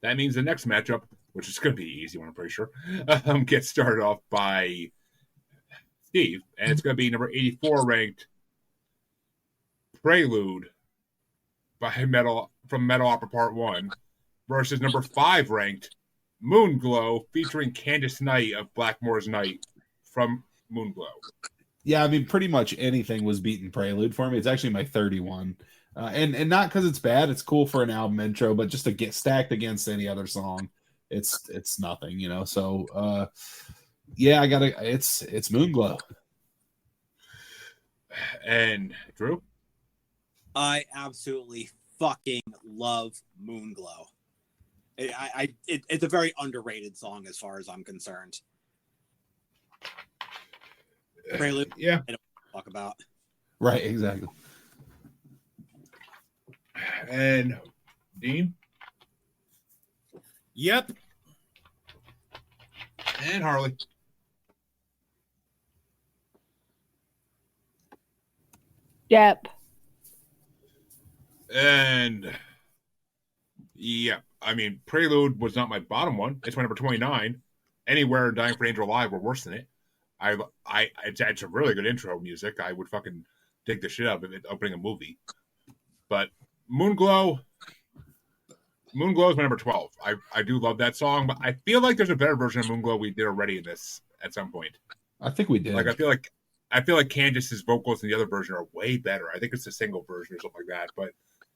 that means the next matchup, which is going to be an easy one, I'm pretty sure, gets started off by Steve, and it's going to be number 84 ranked Prelude by from Metal Opera Part 1 versus number 5 ranked Moonglow featuring Candice Knight of Blackmore's Night from Moonglow. Yeah, I mean, pretty much anything was beating Prelude for me. It's actually my 31. And not because it's bad. It's cool for an album intro, but just to get stacked against any other song, it's nothing, you know. So, yeah, it's Moonglow. And Drew? I absolutely fucking love Moonglow. It's a very underrated song as far as I'm concerned. Prelude, yeah, I don't talk about. Right, exactly. And Dean? Yep. And Harley. Yep. And yeah, I mean, Prelude was not my bottom one. It's my number 29. Anywhere Dying for Angel Alive were worse than it. It's a really good intro music. I would fucking dig the shit out of it opening a movie. But Moonglow is my number 12. I do love that song, but I feel like there's a better version of Moonglow we did already in this at some point. I think we did. Like I feel like Candace's vocals in the other version are way better. I think it's a single version or something like that, but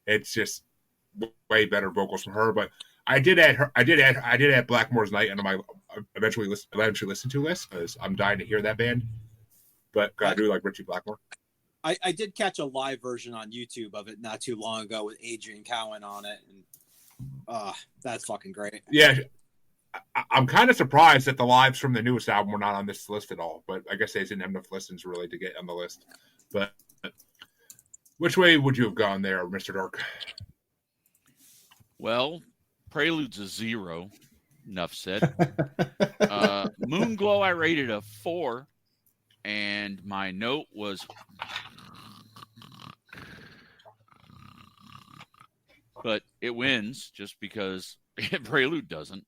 it's just way better vocals from her. But I did add Blackmore's Night under my eventually listen to list because I'm dying to hear that band. But I do like Richie Blackmore. I did catch a live version on YouTube of it not too long ago with Adrian Cowan on it, and that's fucking great. Yeah, I'm kind of surprised that the lives from the newest album were not on this list at all. But I guess they didn't have enough listens really to get on the list. But which way would you have gone there, Mr. Dark? Well, Prelude's a 0. Enough said. Moonglow, I rated a 4. And my note was, but it wins just because Prelude doesn't.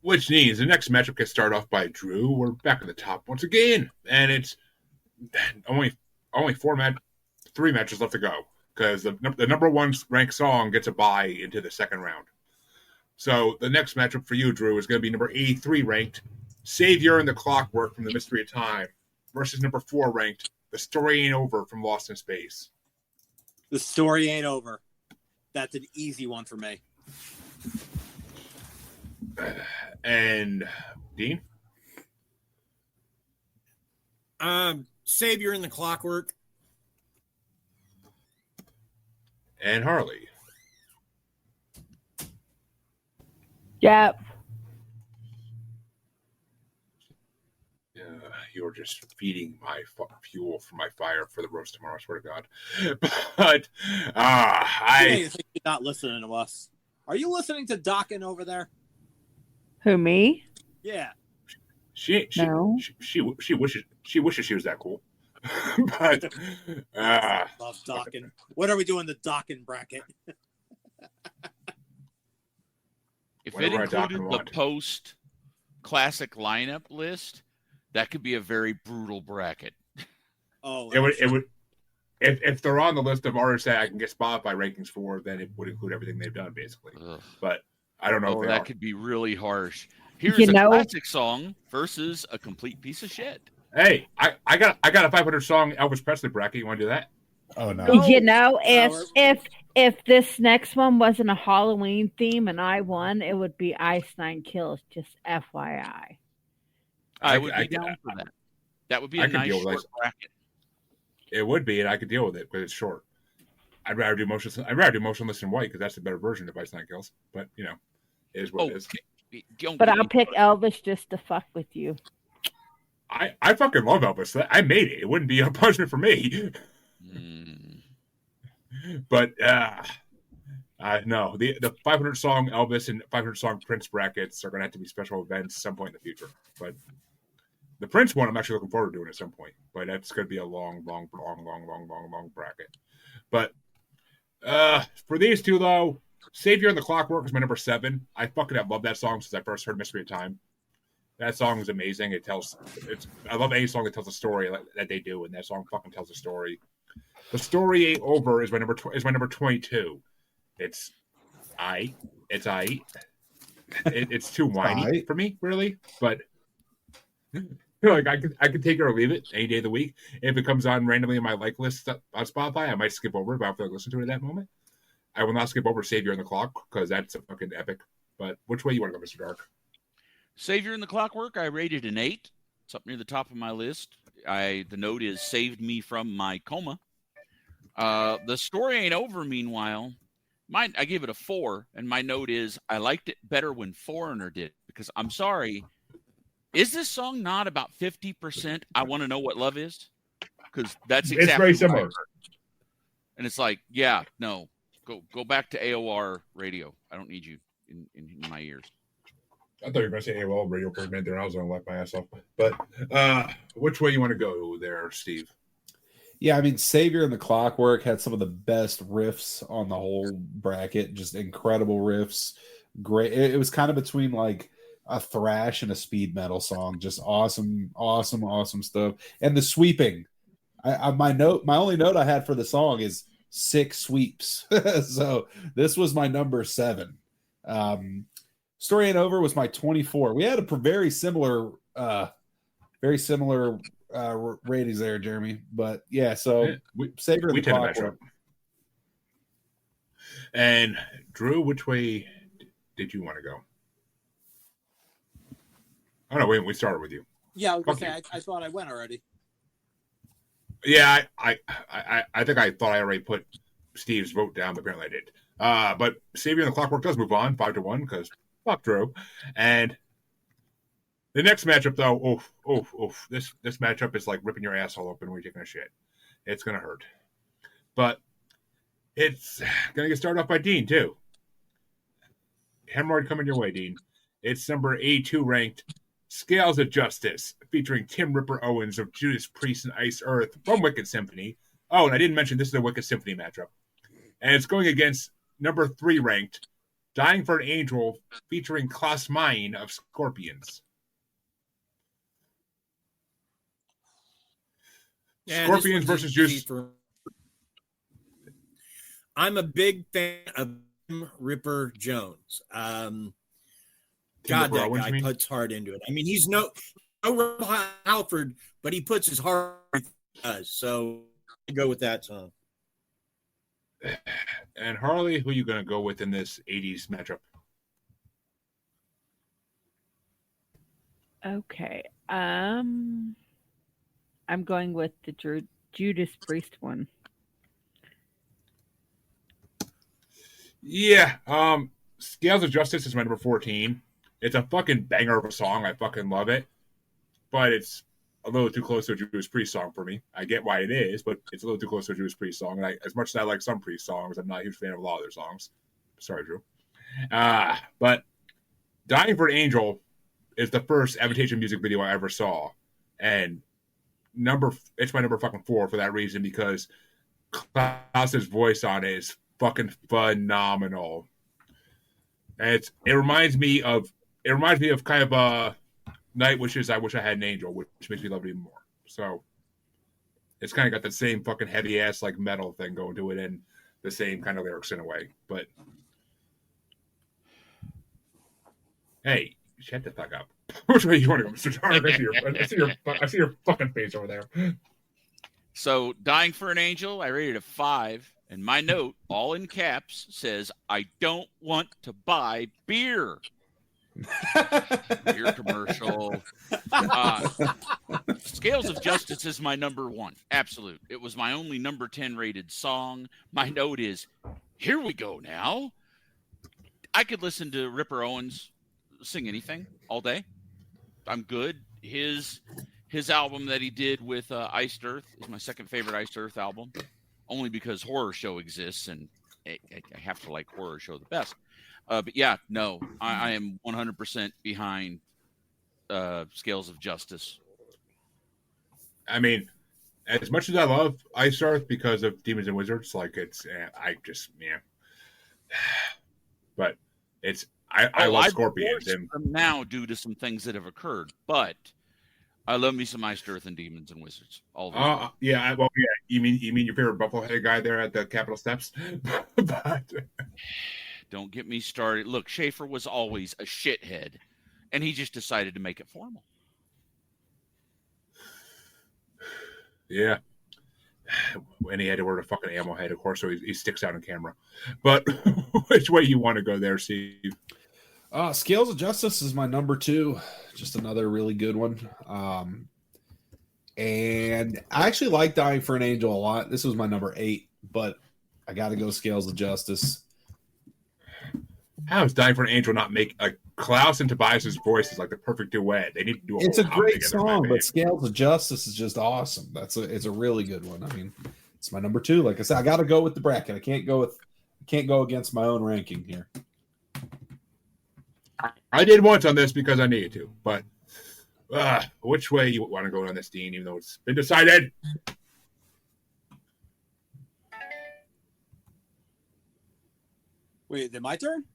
Which means the next matchup gets started off by Drew. We're back at the top once again, and it's only 3 matches left to go because the number 1 ranked song gets a bye into the second round. So the next matchup for you, Drew, is going to be number 83 ranked Savior and the Clockwork from The Mystery of Time versus number 4 ranked The Story Ain't Over from Lost in Space. The Story Ain't Over. That's an easy one for me. And Dean? Savior and the Clockwork. And Harley? Yep. you're just feeding my fuel for my fire for the roast tomorrow. I swear to God. But You think you're not listening to us? Are you listening to Dockin over there? Who, me? Yeah. She wishes she was that cool. But Love Dockin. What are we doing the Dockin bracket? If Whatever I it dock included and the want. post classic lineup list, that could be a very brutal bracket. Oh, it would if they're on the list of artists that I can get Spotify rankings for, then it would include everything they've done basically. Ugh. But I don't know Oh, if they that are. could be really harsh. Here's You a know- classic song versus a complete piece of shit. Hey, I got a 500 song Elvis Presley bracket. You want to do that? Oh no. You know, we're- if this next one wasn't a Halloween theme and I won, it would be Ice Nine Kills. Just FYI. I would be I- down for that. That would be I a could nice deal with short Ice- bracket. It would be, and I could deal with it because it's short. I'd rather do Motionless in White because that's the better version of Ice Nine Kills. But it is what it is. Don't But get I'll me pick started. Elvis just to fuck with you. I fucking love Elvis. I made it. It wouldn't be a punishment for me. Mm. But no, the 500 song Elvis and 500 song Prince brackets are going to have to be special events at some point in the future. But the Prince one, I'm actually looking forward to doing at some point. But that's going to be a long bracket. But for these two though, Savior and the Clockwork is my number 7. I fucking have loved that song since I first heard Mystery of Time. That song is amazing. I love any song that tells a story that they do, and that song fucking tells a story. The Story Ain't Over is my number 22. It's it's too whiny for me, really. But like I could take it or leave it any day of the week. If it comes on randomly in my like list on Spotify, I might skip over it, but I feel like listening to it at that moment. I will not skip over Savior and the Clock because that's a fucking epic. But which way you want to go, Mr. Dark? Savior and the Clockwork, I rated an 8. It's up near the top of my list. The note is saved me from my coma. The Story Ain't Over, meanwhile, I gave it a 4, and my note is I liked it better when Foreigner did, because I'm sorry, is this song not about 50% I Want to Know What Love Is? Because that's exactly It's very what I similar. heard. And it's like, yeah, no, go back to AOR radio. I don't need you in my ears. I thought you were going to say AOL radio for a minute there. I was going to laugh my ass off. But which way you want to go there, Steve? Yeah, I mean, Savior and the Clockwork had some of the best riffs on the whole bracket. Just incredible riffs. Great. It was kind of between like a thrash and a speed metal song. Just awesome stuff. And the sweeping. My only note I had for the song is 6 sweeps. So this was my number 7. Story Ain't Over was my 24. We had a very similar ratings there, Jeremy. But yeah, so Savior and the tend to match Clockwork. up. And Drew, which way did you want to go? Oh no, we started with you. Yeah, I was gonna Okay. say I thought I went already. Yeah, I think I thought I already put Steve's vote down, but apparently I did. But Savior and the Clockwork does move on 5-1 because fuck Drew. And the next matchup, though, this matchup is like ripping your asshole open when you're taking a shit. It's gonna hurt, but it's gonna get started off by Dean too. Hemorrhoid coming your way, Dean. It's number 82 ranked. Scales of Justice, featuring Tim Ripper Owens of Drewdaspriest and Ice Earth from Wicked Symphony. Oh, and I didn't mention this is a Wicked Symphony matchup. And it's going against number 3 ranked, Dying for an Angel, featuring Klaus Meine of Scorpions. Yeah, this Scorpions one's versus easy Juice. I'm a big fan of Tim Ripper Jones. Tim God, Ripper that Owens, guy you mean? puts heart into it. I mean, he's no Rob Halford, but he puts his heart into it, he does. So I go with that song. And Harley, who are you going to go with in this 80s matchup? Okay. I'm going with the Drewdaspriest one. Yeah, Scales of Justice is my number 14. It's a fucking banger of a song. I fucking love it. But it's a little too close to a Judas Priest song for me. I get why it is, but it's a little too close to a Judas Priest song. And as much as I like some Priest songs, I'm not a huge fan of a lot of their songs. Sorry, Drew. But Dying for an Angel is the first Avantasia music video I ever saw. And it's my number fucking 4 for that reason, because Klaus's voice on it is fucking phenomenal. And it reminds me of kind of a Night Wishes I Wish I Had an Angel, which makes me love it even more. So it's kind of got the same fucking heavy ass like metal thing going to it, and the same kind of lyrics in a way. But hey, shut the fuck up. Which way you want to go, Mr. Dark? I see your fucking face over there. So, Dying for an Angel, I rated a 5, and my note, all in caps, says, I don't want to buy beer. Beer commercial. Scales of Justice is my number 1. Absolute. It was my only number 10 rated song. My note is, here we go now. I could listen to Ripper Owens sing anything all day. I'm good. His album that he did with Iced Earth is my second favorite Iced Earth album, only because Horror Show exists, and I have to like Horror Show the best. But yeah, no, I am 100% behind Scales of Justice. I mean, as much as I love Iced Earth because of Demons and Wizards, like but I love Scorpions. And now due to some things that have occurred, but I love me some Iced Earth and Demons and Wizards. Yeah. You mean your favorite buffalo-headed guy there at the Capitol Steps? But don't get me started. Look, Schaefer was always a shithead, and he just decided to make it formal. Yeah. And he had to wear a fucking ammo head, of course, so he sticks out on camera. But which way you want to go there, Steve? Scales of Justice is my number 2. Just another really good one. And I actually like Dying for an Angel a lot. This was my number 8, but I got to go Scales of Justice. How is Dying for an Angel not make Klaus and Tobias's voice is like the perfect duet? They need to do It's a great song, but Scales of Justice is just awesome. It's a really good one. I mean, it's my number 2. Like I said, I got to go with the bracket. I can't go against my own ranking here. I did once on this because I needed to, but which way you want to go on this, Dean? Even though it's been decided. Wait, is it my turn?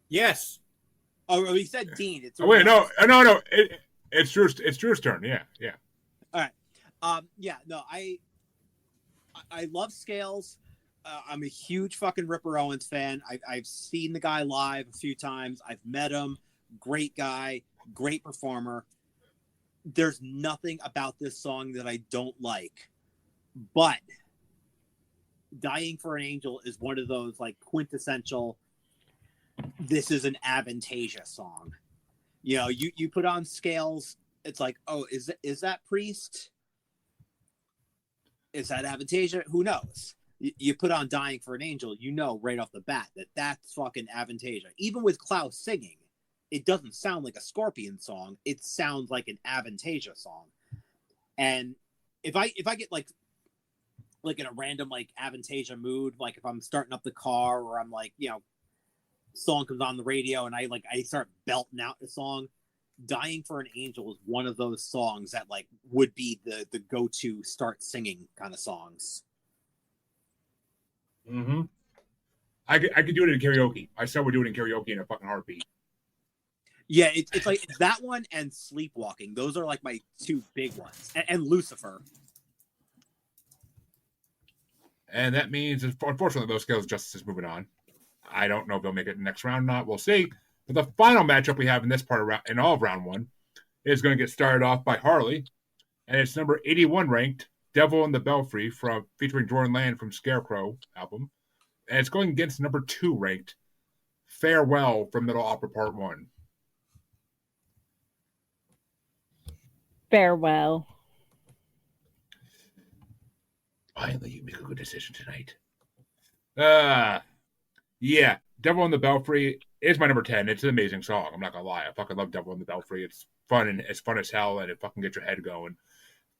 Yes. Oh, he said Dean. It's no. It's Drew's turn. Yeah. All right. No, I love Scales. I'm a huge fucking Ripper Owens fan. I've seen the guy live a few times. I've met him. Great guy, great performer. There's nothing about this song that I don't like. But Dying for an Angel is one of those like quintessential, this is an Avantasia song. You know, you put on Scales, it's like, oh, is that Priest? Is that Avantasia? Who knows? You put on Dying for an Angel, you know right off the bat that that's fucking Avantasia. Even with Klaus singing, it doesn't sound like a Scorpion song. It sounds like an Avantasia song. And if I get like in a random like Avantasia mood, like if I'm starting up the car or I'm like, you know, song comes on the radio and I start belting out the song, Dying for an Angel is one of those songs that like would be the go-to start singing kind of songs. Mm-hmm. I could do it in karaoke. I said we're doing it in karaoke in a fucking heartbeat. Yeah, it's like it's that one and Sleepwalking. Those are like my 2 big ones. And Lucifer. And that means, unfortunately, those Scales of Justice is moving on. I don't know if they'll make it next round or not. We'll see. But the final matchup we have in this part of in all of round 1 is going to get started off by Harley, and it's number 81 ranked Devil in the Belfry featuring Jordan Land from Scarecrow album, and it's going against number 2 ranked Farewell from Middle Opera Part 1. Farewell. Finally, you make a good decision tonight. Yeah, Devil in the Belfry is my number 10. It's an amazing song. I'm not gonna lie. I fucking love Devil in the Belfry. It's fun and it's fun as hell, and it fucking gets your head going.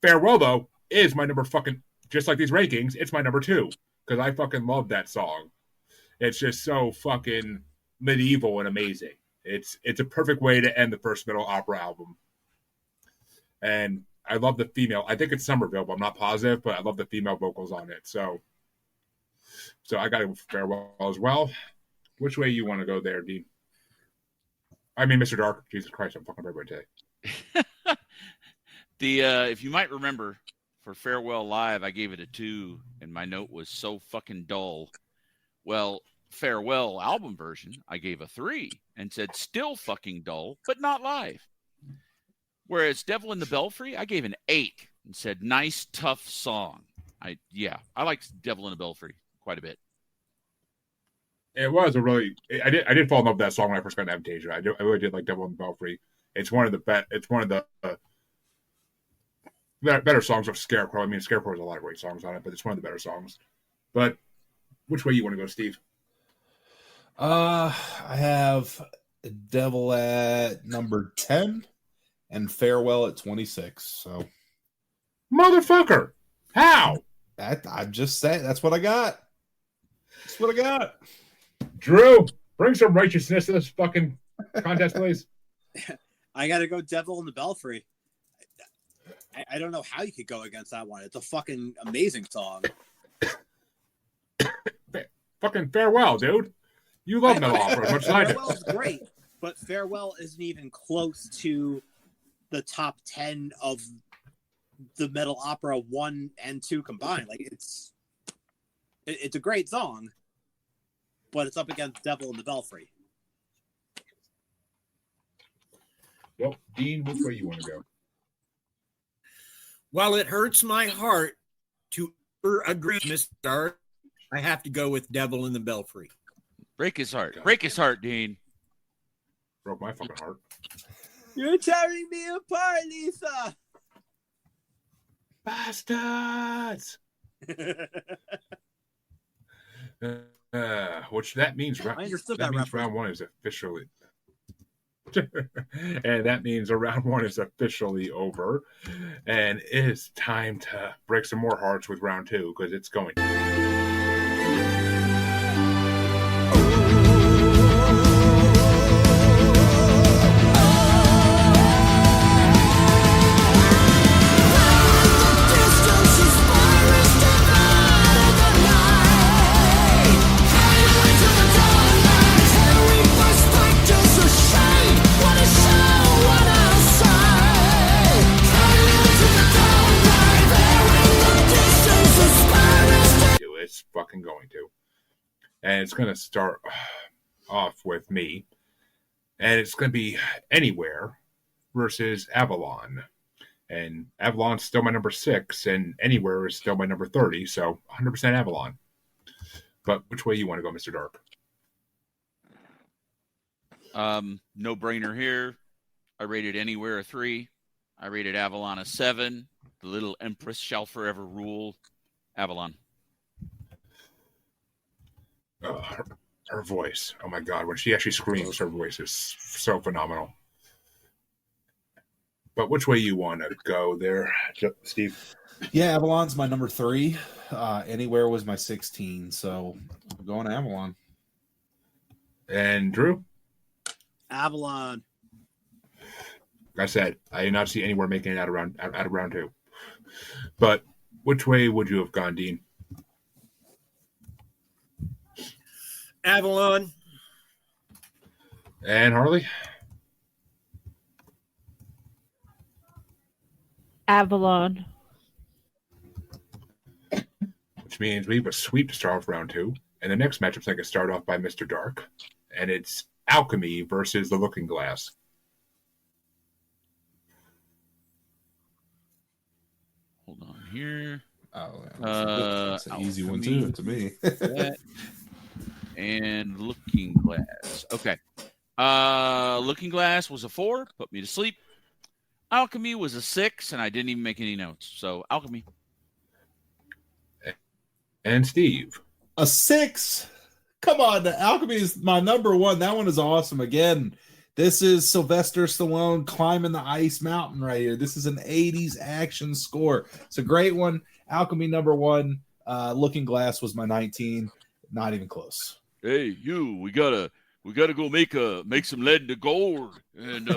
Farewell, though, is my number fucking, just like these rankings, it's my number 2. Because I fucking love that song. It's just so fucking medieval and amazing. It's a perfect way to end the first metal opera album. And I love the female. I think it's Somerville, but I'm not positive. But I love the female vocals on it. So I got to Farewell as well. Which way you want to go there, Dean? I mean, Mr. Dark. Jesus Christ, I'm fucking everybody today. If you might remember, for Farewell Live, I gave it a 2, and my note was so fucking dull. Well, Farewell album version, I gave a 3 and said still fucking dull, but not live. Whereas Devil in the Belfry, I gave an 8 and said nice, tough song. I liked Devil in the Belfry quite a bit. It was a really. I did fall in love with that song when I first got into Avantasia. I really did like Devil in the Belfry. It's one of the better songs of Scarecrow. I mean, Scarecrow has a lot of great songs on it, but it's one of the better songs. But which way you want to go, Steve? I have Devil at number 10 and Farewell at 26. So, motherfucker, how? I'm just saying, that's what I got. That's what I got. Drew, bring some righteousness to this fucking contest, please. I got to go Devil in the Belfry. I don't know how you could go against that one. It's a fucking amazing song. Fucking Farewell, dude. You love metal opera as much as I do. Farewell is great, but Farewell isn't even close to the top 10 of the metal opera 1 and 2 combined. Like it's a great song, but it's up against Devil in the Belfry. Well, Dean, which way you want to go? While it hurts my heart to agree, Mr. Dark, I have to go with Devil in the Belfry. Break his heart. Break his heart, Dean. Broke my fucking heart. You're tearing me apart, Lisa. Bastards. Which that means I understood that reference. round 1 is officially. And that means round 1 is officially over, and it is time to break some more hearts with round 2 because it's going. It's fucking going to. And it's going to start off with me. And it's going to be Anywhere versus Avalon. And Avalon's still my number 6, and Anywhere is still my number 30, so 100% Avalon. But which way you want to go, Mr. Dark? No brainer here. I rated Anywhere a 3. I rated Avalon a 7. The Little Empress Shall Forever Rule. Avalon. Her voice. Oh my God. When she actually screams, her voice is so phenomenal. But which way you want to go there, Steve? Yeah, Avalon's my number 3. Anywhere was my 16, so I'm going Avalon. And Drew? Avalon. Like I said, I did not see Anywhere making it out of round 2. But which way would you have gone, Dean? Avalon. And Harley? Avalon. Which means we have a sweep to start off round 2. And the next matchup's going to start off by Mr. Dark. And it's Alchemy versus The Looking Glass. Hold on here. Oh, that's an easy one too to me. And Looking Glass. Okay. Looking Glass was a 4, put me to sleep. Alchemy was a 6, and I didn't even make any notes. So Alchemy. And Steve. A 6. Come on, Alchemy is my number 1. That one is awesome. Again, This is Sylvester Stallone climbing the ice mountain right here. This is an 80s action score. It's a great one. Alchemy number 1. Looking Glass was my 19. Not even close. Hey, we gotta go make some lead into gold and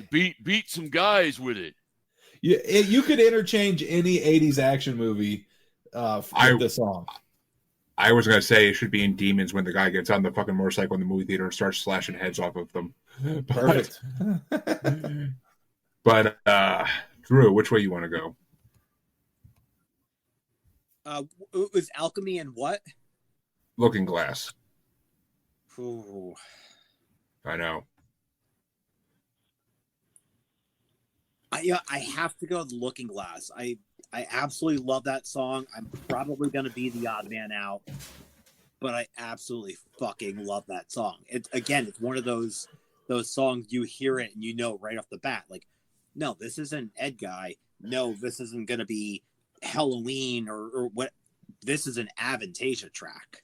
beat some guys with it. You could interchange any 80s action movie with this song. I was going to say it should be in Demons when the guy gets on the fucking motorcycle in the movie theater and starts slashing heads off of them. Perfect. But Drew, which way you want to go? It was Alchemy and what? Looking Glass. Ooh. I know. I have to go with Looking Glass. I absolutely love that song. I'm probably going to be the odd man out, but I absolutely fucking love that song. It's one of those songs you hear it and you know right off the bat, like, no, this isn't Ed Guy. No, this isn't going to be Halloween or what. This is an Avantasia track.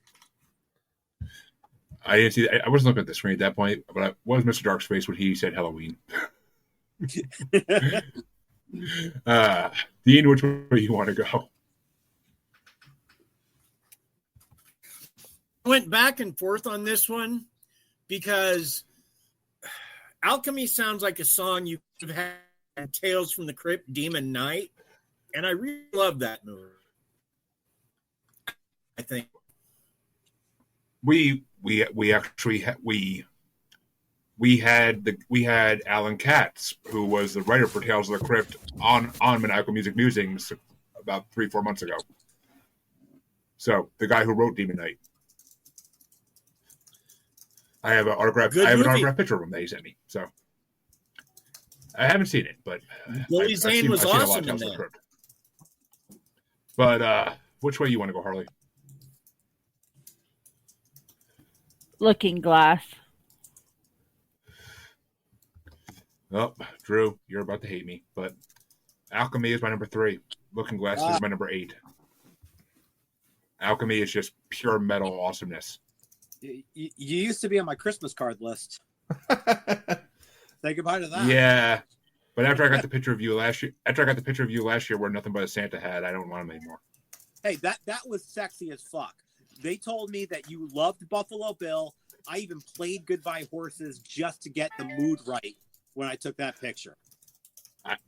I didn't see. I wasn't looking at the screen at that point, but what was Mr. Dark's face when he said Halloween? Dean, which way you want to go? I went back and forth on this one because Alchemy sounds like a song you could have had Tales from the Crypt, Demon Knight, and I really love that movie. I think we had Alan Katz, who was the writer for Tales of the Crypt on Maniacal Music Musings about 3-4 months ago. So the guy who wrote Demon Knight. I have an autograph picture of him that he sent me. So I haven't seen it, but Billy Zane was awesome in that. But which way you want to go, Harley? Looking Glass. Oh, Drew, you're about to hate me, but Alchemy is my number 3. Looking Glass is my number 8. Alchemy is just pure metal awesomeness. You used to be on my Christmas card list. Say goodbye to that. Yeah, but after I got the picture of you last year, where nothing but a Santa hat, I don't want him anymore. Hey, that was sexy as fuck. They told me that you loved Buffalo Bill. I even played Goodbye Horses just to get the mood right when I took that picture.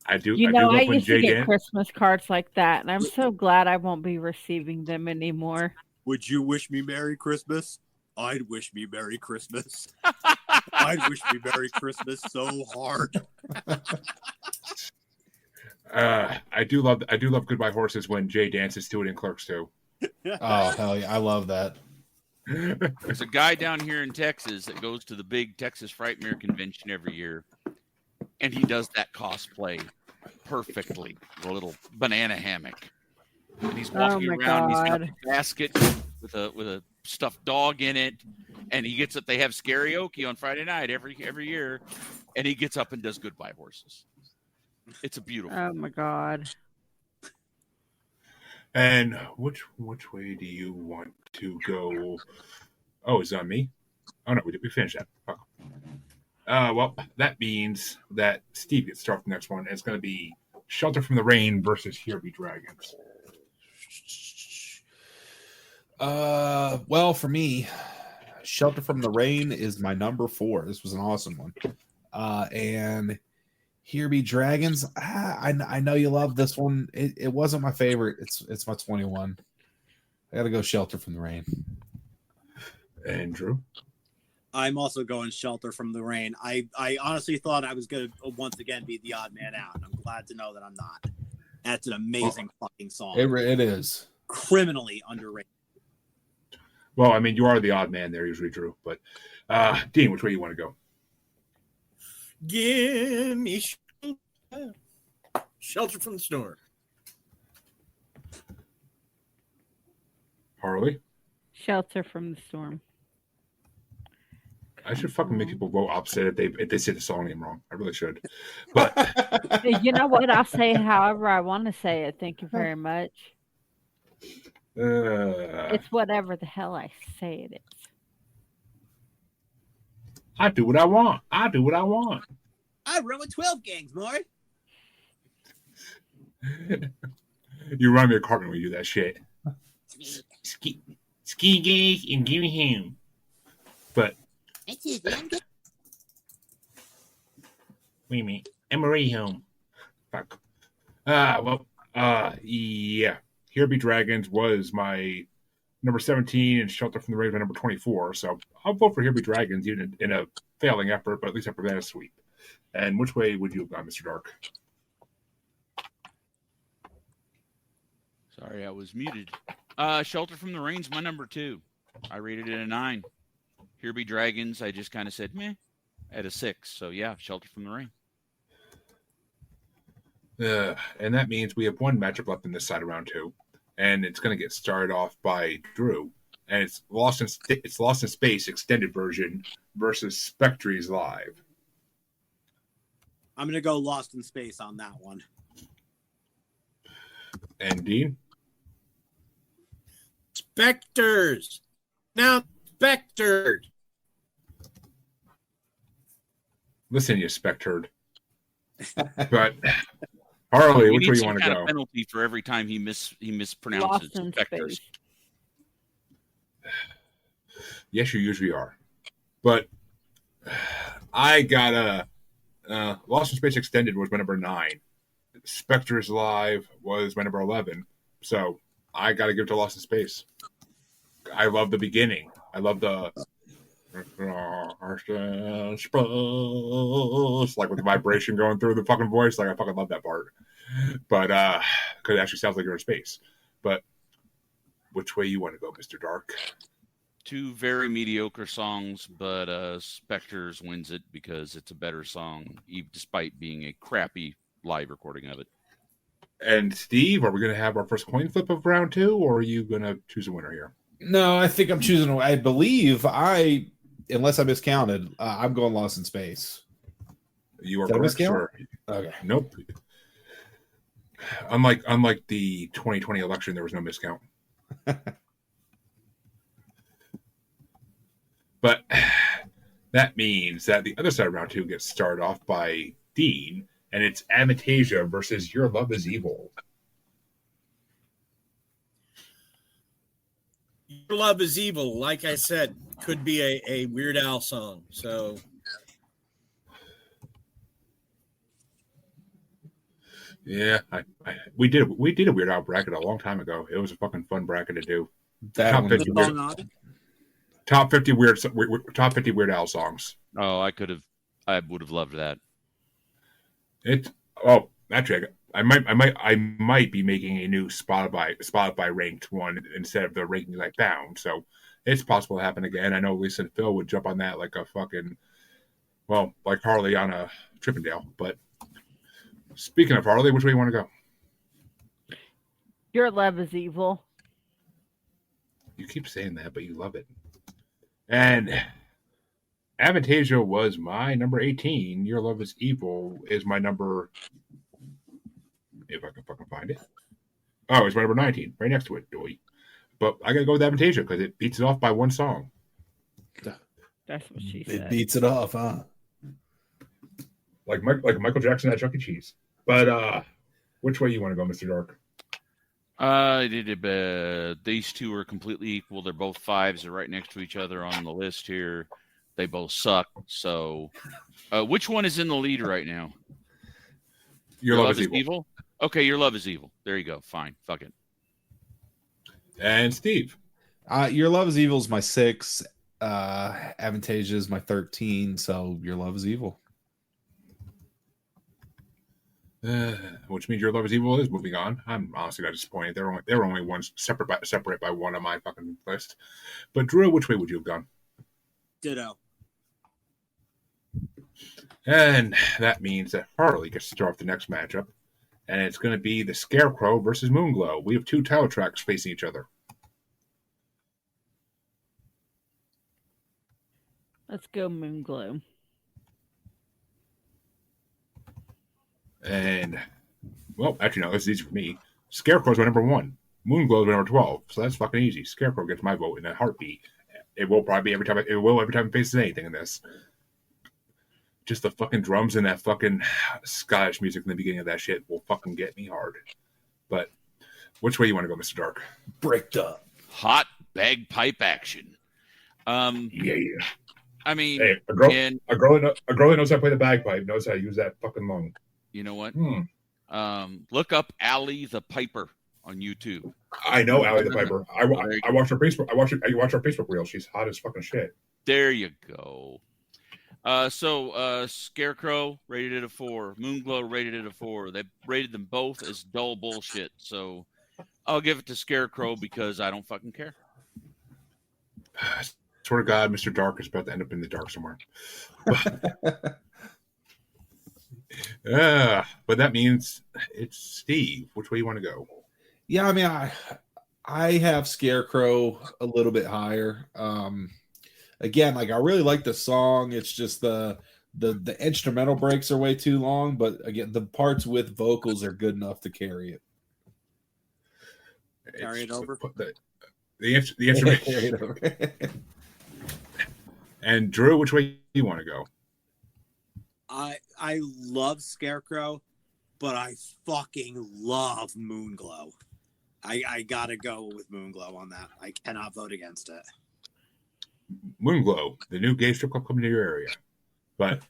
I do. I used to get Christmas cards like that, and I'm so glad I won't be receiving them anymore. Would you wish me Merry Christmas? I'd wish me Merry Christmas. I'd wish me Merry Christmas so hard. I do love Goodbye Horses when Jay dances to it in Clerks 2. Oh, hell yeah. I love that. There's a guy down here in Texas that goes to the big Texas Frightmare Convention every year, and he does that cosplay perfectly. The little banana hammock. And he's walking around. He's got a basket with a stuffed dog in it, and he gets up. They have karaoke on Friday night every year, and he gets up and does Goodbye Horses. It's a beautiful. Oh my God. And which way do you want to go? Oh, is it on me? Oh no, we finished that. Oh. Well, that means that Steve gets to start the next one. And it's going to be Shelter from the Rain versus Here Be Dragons. Well, for me, Shelter from the Rain is my number 4. This was an awesome one. And Here Be Dragons. I know you love this one. It wasn't my favorite. It's my 21. I got to go Shelter from the Rain. Andrew? I'm also going Shelter from the Rain. I honestly thought I was going to once again be the odd man out, and I'm glad to know that I'm not. That's an amazing fucking song. It is. Criminally underrated. Well, I mean, you are the odd man there usually, Drew. But Dean, which way you want to go? Give me Shelter from the Storm. Harley? Shelter from the Storm. I should fucking make people vote opposite if they say the song name wrong. I really should. But You know what? I'll say it however I want to say it. Thank you very much. It's whatever the hell I say it is. I do what I want. I do what I want. I run with 12 gangs, boy. You remind me of Cartman when you do that shit. Ski gaze and give him. But wait a minute. I'm already home. Fuck. Yeah. Here Be Dragons was my number 17 and Shelter from the Rain my number 24. So I'll vote for Here Be Dragons even in a failing effort, but at least I prevent a sweep. And which way would you have gone, Mr. Dark? Sorry, I was muted. Shelter from the Rain's my number 2. I rated it a 9. Here Be Dragons, I just kind of said meh at a 6. So yeah, Shelter from the Rain. And that means we have one matchup left in this side of round 2, and it's going to get started off by Drew, and it's Lost in Space extended version versus Spectre's live. I'm going to go Lost in Space on that one. And Dean? Specters. Now, Spectre. Listen, you Spectre. But Harley, which way you want to go? Penalty for every time he mispronounces Lost in Spectres. Space. Yes, you usually are. But I got Lost in Space Extended was my number 9. Spectre's Live was my number 11. So I got to give it to Lost in Space. I love the beginning. I love the like with the vibration going through the fucking voice. Like I fucking love that part. But because it actually sounds like you're in space. But which way you want to go, Mr. Dark? 2 very mediocre songs, but Spectres wins it because it's a better song, despite being a crappy live recording of it. And Steve, are we going to have our first coin flip of round 2, or are you going to choose a winner here? No, I think I'm choosing. I believe unless I miscounted, I'm going Lost in Space. You are Did I correct, miscount? sir. Okay. Nope. Unlike the 2020 election, there was no miscount. But that means that the other side of round 2 gets started off by Dean, and it's Avantasia versus Your Love Is Evil. Your Love Is Evil, like I said, could be a Weird Al song. So yeah, we did a Weird Al bracket a long time ago. It was a fucking fun bracket to do. That Top one 50 was- Top 50 Weird Al songs. Oh, I would have loved that. Actually, I might be making a new Spotify ranked one instead of the rankings I found. So it's possible to happen again. I know Lisa and Phil would jump on that like a fucking, well, like Harley on a Chippendale. But speaking of Harley, which way you want to go? Your Love Is Evil. You keep saying that, but you love it. And Avantasia was my number 18. Your Love Is Evil is my number, if I can fucking find it. Oh, it's my number 19, right next to it, doy. But I gotta go with Avantasia because it beats it off by one song. That's what she It said. beats it off, huh? Like Michael Jackson at Chuck E. Cheese. But which way you want to go, Mr. Dark? These 2 are completely equal. They're both 5s. They're right next to each other on the list here. They both suck. So, which one is in the lead right now? Your Love Is Evil. Okay, Your Love Is Evil. There you go. Fine. Fuck it. And Steve. Your Love Is Evil is my 6. Avantasia is my 13. So Your Love Is Evil. Which means Your Love Is Evil is moving on. I'm honestly not disappointed. There were only ones separate by one on my fucking list. But Drew, which way would you have gone? Ditto. And that means that Harley gets to start off the next matchup, and it's going to be the Scarecrow versus Moonglow. We have 2 title tracks facing each other. Let's go Moonglow. And, well, actually, no, this is easy for me. Scarecrow's my number 1. Moonglow's my number 12. So that's fucking easy. Scarecrow gets my vote in a heartbeat. It will probably be every time it faces anything in this. just the fucking drums and that fucking Scottish music in the beginning of that shit will fucking get me hard. But which way you want to go, Mr. Dark? Bricked up. Hot bagpipe action. Yeah. I mean, Hey, a girl that knows how to play the bagpipe knows how to use that fucking lung. You know what? Look up Allie the Piper on YouTube. I know Allie the Piper. I watch her Facebook. I watch her Facebook reel. She's hot as fucking shit. There you go. Scarecrow rated it a 4. Moonglow rated it a 4. They rated them both as dull bullshit. So I'll give it to Scarecrow because I don't fucking care. Swear to God, Mr. Dark is about to end up in the dark somewhere. But that means it's Steve. Which way you want to go? Yeah, I mean, I have Scarecrow a little bit higher. Again, like I really like the song. It's just the instrumental breaks are way too long, but again, the parts with vocals are good enough to carry it. Carry it over. The instrument. Carry it over. And Drew, which way you want to go? I love Scarecrow, but I fucking love Moonglow. I gotta go with Moonglow on that. I cannot vote against it. Moonglow, the new gay strip club coming to your area. But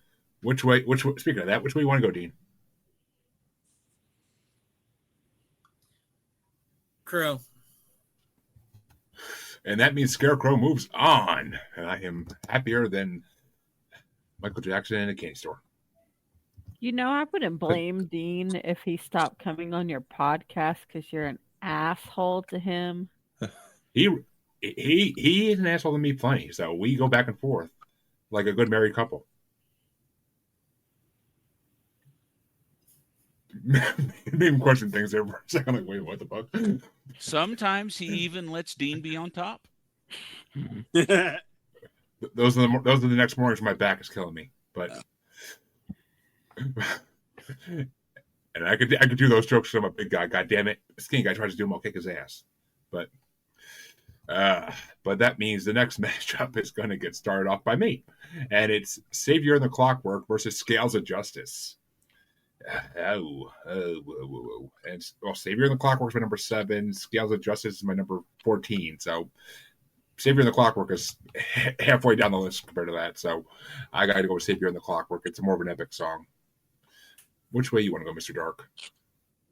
which way? Speaking of that, which way you want to go, Dean? Crow. And that means Scarecrow moves on. And I am happier than Michael Jackson in a candy store. You know, I wouldn't blame Dean if he stopped coming on your podcast because you're an asshole to him. He is an asshole to me plenty, so we go back and forth like a good married couple. Made him question things there for a second. Like, wait, what the fuck? Sometimes he even lets Dean be on top. Those are the next mornings my back is killing me. But and I could do those jokes because I'm a big guy. God damn it, skinny guy tries to do them, I'll kick his ass. But that means the next matchup is going to get started off by me, and it's Savior and the Clockwork versus Scales of Justice. And Savior and the Clockwork is my number 7. Scales of Justice is my number 14. So Savior and the Clockwork is halfway down the list compared to that. So I got to go with Savior and the Clockwork. It's more of an epic song. Which way you want to go, Mr. Dark?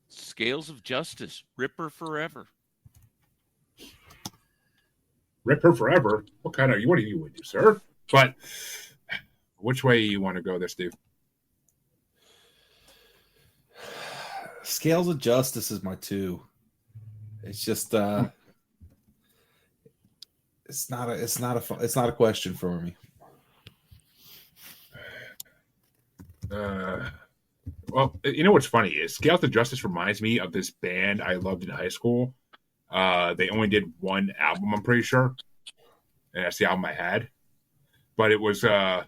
Scales of Justice, Ripper Forever. Rip her forever? What do you would do, sir? But which way you want to go there, Steve? Scales of Justice is my 2. It's just it's not a question for me. Well, you know what's funny is Scales of Justice reminds me of this band I loved in high school. They only did one album, I'm pretty sure, and that's the album I had. But it was what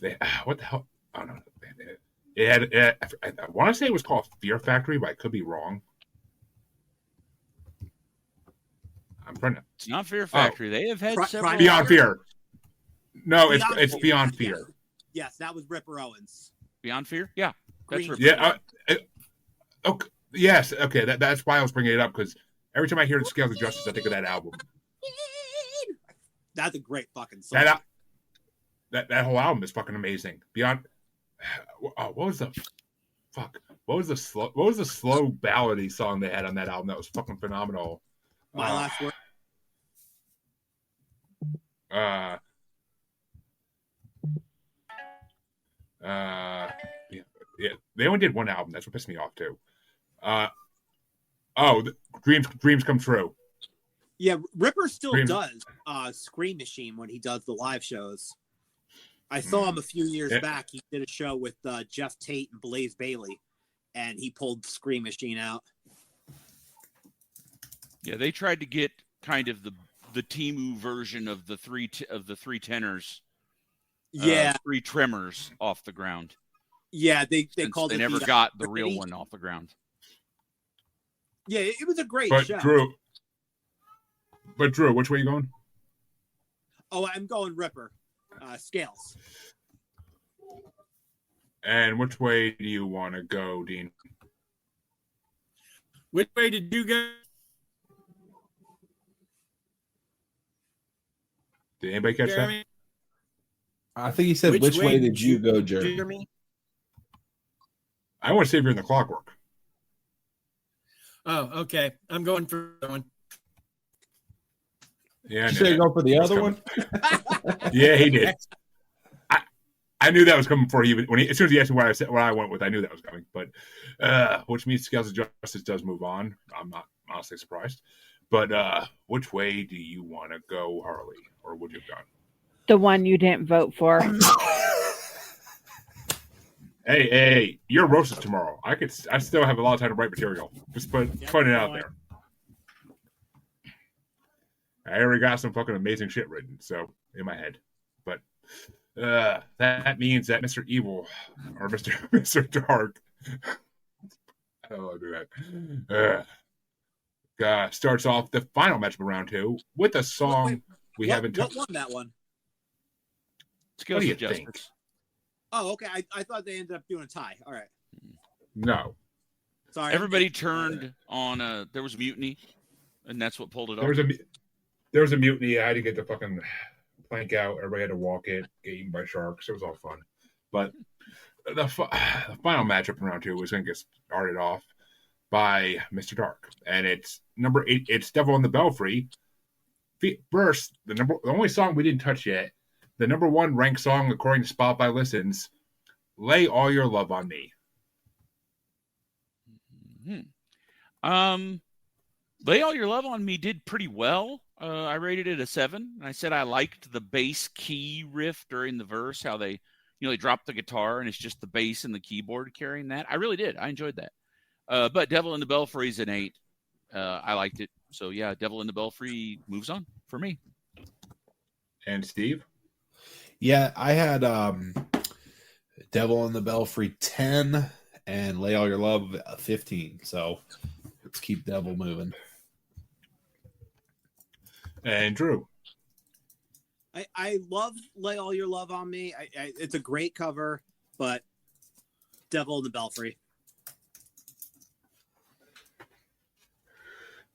the hell? I don't know. It had I want to say it was called Fear Factory, but I could be wrong. I'm trying to. It's not Fear Factory. They have had several. Beyond Fear. No, it's Beyond Fear. Yes, that was Ripper Owens. Beyond Fear? Yeah. That's Ripper. Yeah. Okay. Yes. Okay. That's why I was bringing it up, because every time I hear the Scales of Justice, I think of that album. That's a great fucking song. That whole album is fucking amazing. Beyond. What was the slow ballady song they had on that album that was fucking phenomenal? My Last Word. Yeah, they only did one album. That's what pissed me off too. Dreams Come True. Yeah, Ripper still does Scream Machine when he does the live shows. I saw him a few years back. He did a show with Jeff Tate and Blaze Bailey, and he pulled Scream Machine out. Yeah, they tried to get kind of the Timu version of the three tenors. Yeah, 3 tremors off the ground. Yeah, they called they it. They never got the real one off the ground. Yeah, it was a great show. Drew, which way are you going? Oh, I'm going Ripper. Scales. And which way do you want to go, Dean? Which way did you go? Did anybody catch Jeremy? I think he said, which way did you go, Jeremy? I want to see if you're in the clockwork. Oh, okay. I'm going for that one. Yeah, Did you go for the other one? Yeah, he did. I knew that was coming before he even as soon as he asked me what I went with, I knew that was coming. But which means Scales of Justice does move on. I'm not honestly surprised. But which way do you want to go, Harley, or would you have gone? The one you didn't vote for. Hey, you're roasted tomorrow. I still have a lot of time to write material. Just putting it out there. I already got some fucking amazing shit written, so in my head. But that means that Mr. Evil or Mr. Dark. I don't want to do that. Starts off the final match of round 2 with a song haven't touched. What won that one? What do you think? Oh, okay. I thought they ended up doing a tie. All right. No. Sorry. Everybody turned on there was mutiny, and that's what pulled it off. There was a mutiny. I had to get the fucking plank out. Everybody had to walk it, get eaten by sharks. It was all fun. But the final matchup in round 2 was going to get started off by Mr. Dark. And it's number 8. It's Devil in the Belfry. First, the only song we didn't touch yet, the number 1 ranked song according to Spotify listens, Lay All Your Love on Me. Lay All Your Love on Me did pretty well. I rated it a 7. I said I liked the bass key riff during the verse, how they drop the guitar and it's just the bass and the keyboard carrying that. I really did. I enjoyed that. But Devil in the Belfry is an 8. I liked it. So yeah, Devil in the Belfry moves on for me. And Steve? Yeah, I had Devil in the Belfry 10 and Lay All Your Love 15. So let's keep Devil moving. And Drew? I love Lay All Your Love on Me. It's a great cover, but Devil in the Belfry.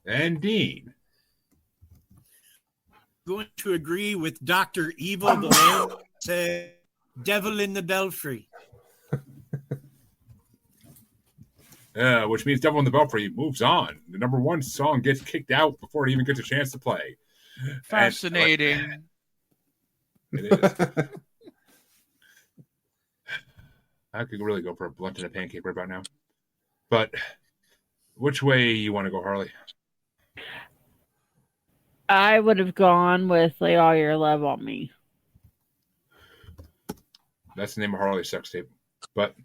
And Dean? Going to agree with Dr. Evil, the man said Devil in the Belfry. Which means Devil in the Belfry moves on. The number 1 song gets kicked out before it even gets a chance to play. Fascinating. It is. I could really go for a blunt and a pancake right about now. But which way you want to go, Harley? I would have gone with Lay All Your Love on Me. That's the name of Harley's sex tape. But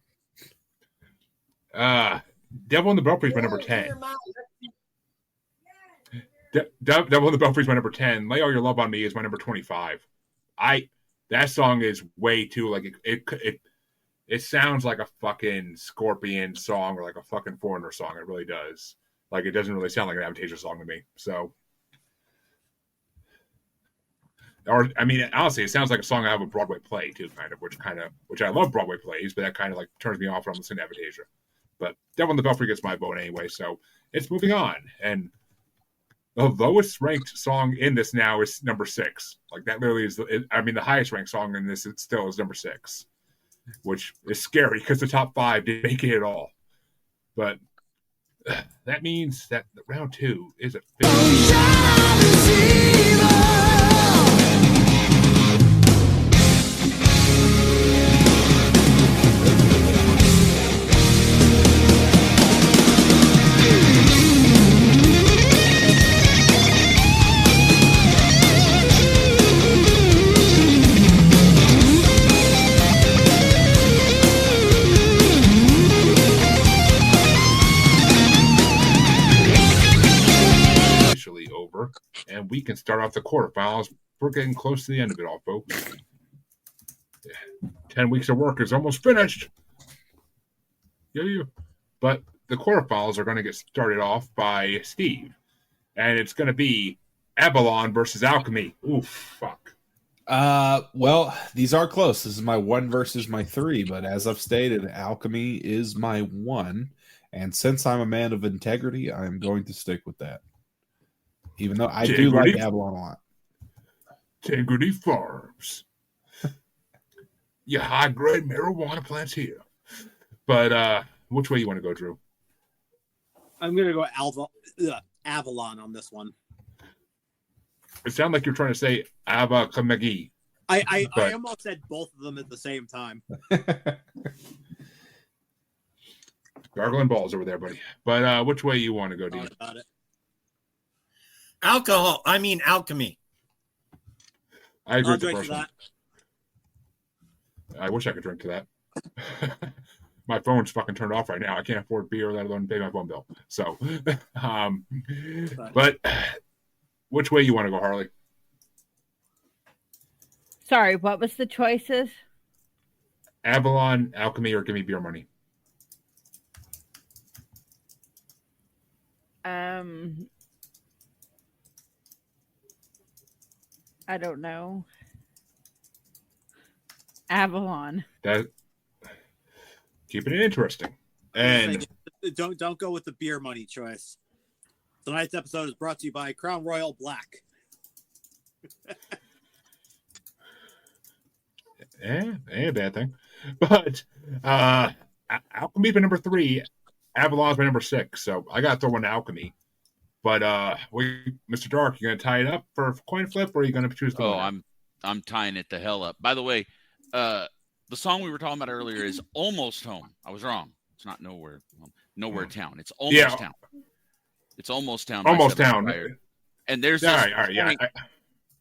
Devil in the Belfry is my number 10. Devil in the Belfry is my number 10. Lay All Your Love on Me is my number 25. That song is way too like it sounds like a fucking Scorpion song or like a fucking Foreigner song. It really does. Like it doesn't really sound like an Avantasia song to me. So, or I mean, honestly, it sounds like a song I have a Broadway play too, which I love Broadway plays, but that kind of like turns me off when I'm listening to Avantasia. But Devil in the Belfry gets my vote anyway, so it's moving on. And the lowest ranked song in this now is number 6. Like that literally is the highest ranked song in this still is number 6, which is scary because the top 5 didn't make it at all. But that means that round 2 is a over, and we can start off the quarterfinals. We're getting close to the end of it all, folks. 10 weeks of work is almost finished. Yeah. But the quarterfinals are going to get started off by Steve, and it's going to be Avalon versus Alchemy. Oof, fuck. Well, these are close. This is my 1 versus my 3, but as I've stated, Alchemy is my 1. And since I'm a man of integrity, I'm going to stick with that. Even though I do like Avalon a lot. Integrity Farms. Your high-grade marijuana plants here. But which way you want to go, Drew? I'm going to go Avalon on this one. It sounded like you're trying to say Avalon. I almost said both of them at the same time. Gargling balls over there, buddy. But which way you want to go, Dean? About it. Alchemy. I agree I'll with the drink first to one. that. I wish I could drink to that. My phone's fucking turned off right now. I can't afford beer, let alone pay my phone bill. So, but which way you want to go, Harley? Sorry, what was the choices? Avalon, Alchemy, or give me beer money? I don't know. Avalon. That keeping it interesting. And Don't go with the beer money choice. Tonight's episode is brought to you by Crown Royal Black. bad thing. But Alchemy for number 3, Avalon's my number 6. So I got to throw one to Alchemy. But Mr. Dark, you gonna tie it up for a coin flip, or are you gonna choose the winner? I'm tying it the hell up. By the way, the song we were talking about earlier is Almost Home. I was wrong. It's not Nowhere Town. It's Almost Town. It's Almost Town. Almost Town. And there's this all right, yeah.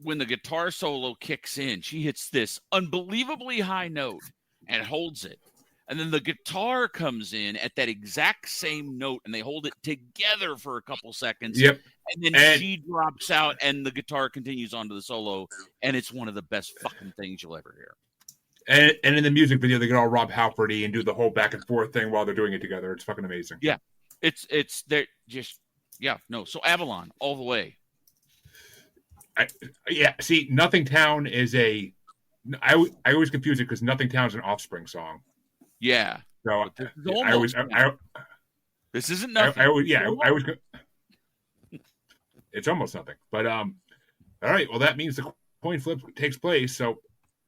When the guitar solo kicks in, she hits this unbelievably high note and holds it. And then the guitar comes in at that exact same note, and they hold it together for a couple seconds. Yep. And then she drops out, and the guitar continues on to the solo, and it's one of the best fucking things you'll ever hear. And in the music video, they get all Rob Halfordy and do the whole back and forth thing while they're doing it together. It's fucking amazing. Yeah. They're just, So Avalon, all the way. See, Nothing Town is I always confuse it because Nothing Town's an Offspring song. Yeah. So this isn't nothing. I always it's almost nothing. But all right, well that means the coin flip takes place. So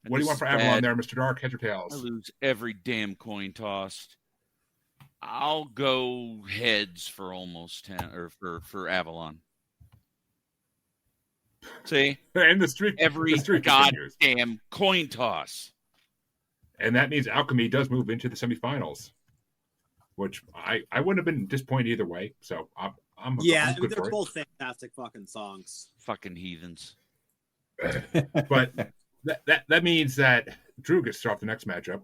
what do you want for Avalon there, Mr. Dark? Heads or tails? I lose every damn coin tossed. I'll go heads for Almost 10 or for Avalon. See? And the streak goddamn coin toss. And that means Alchemy does move into the semifinals, which I wouldn't have been disappointed either way. So I'm good they're for both fantastic fucking songs. Fucking heathens. But that means that Drew gets to start the next matchup.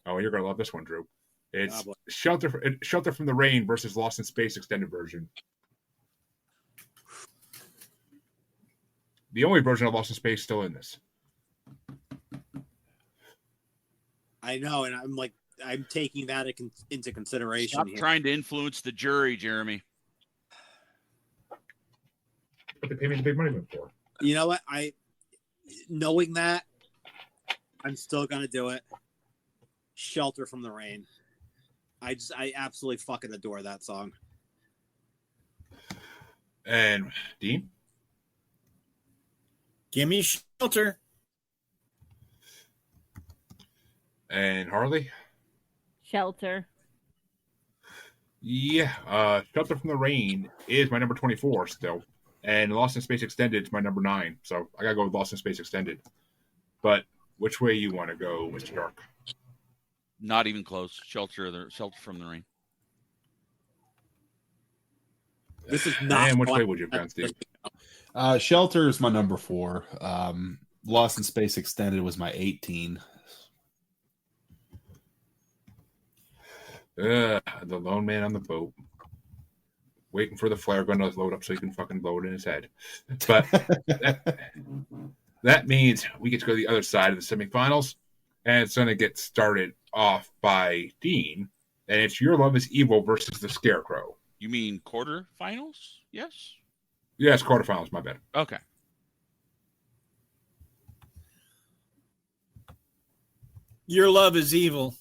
Oh, you're gonna love this one, Drew. It's Shelter from the Rain versus Lost in Space extended version. The only version of Lost in Space still in this. I know, and I'm taking that into consideration. Stop trying to influence the jury, Jeremy. What they pay me the big money for? You know what? Knowing that, I'm still gonna do it. Shelter from the Rain. I absolutely fucking adore that song. And Dean? Gimme Shelter. And Harley? Shelter. Yeah, Shelter from the Rain is my number 24 still. And Lost in Space Extended is my number 9. So I gotta go with Lost in Space Extended. But which way you want to go, Mr. Dark? Not even close. Shelter from the Rain. This is not. And which way would you have gone, Steve? Shelter is my number 4. Lost in Space Extended was my 18. The lone man on the boat, waiting for the flare gun to load up so he can fucking blow it in his head. But that means we get to go to the other side of the semifinals, and it's going to get started off by Dean, and it's Your Love is Evil versus the Scarecrow. You mean quarterfinals? Yes. Yes, quarterfinals. My bad. Okay. Your Love is Evil.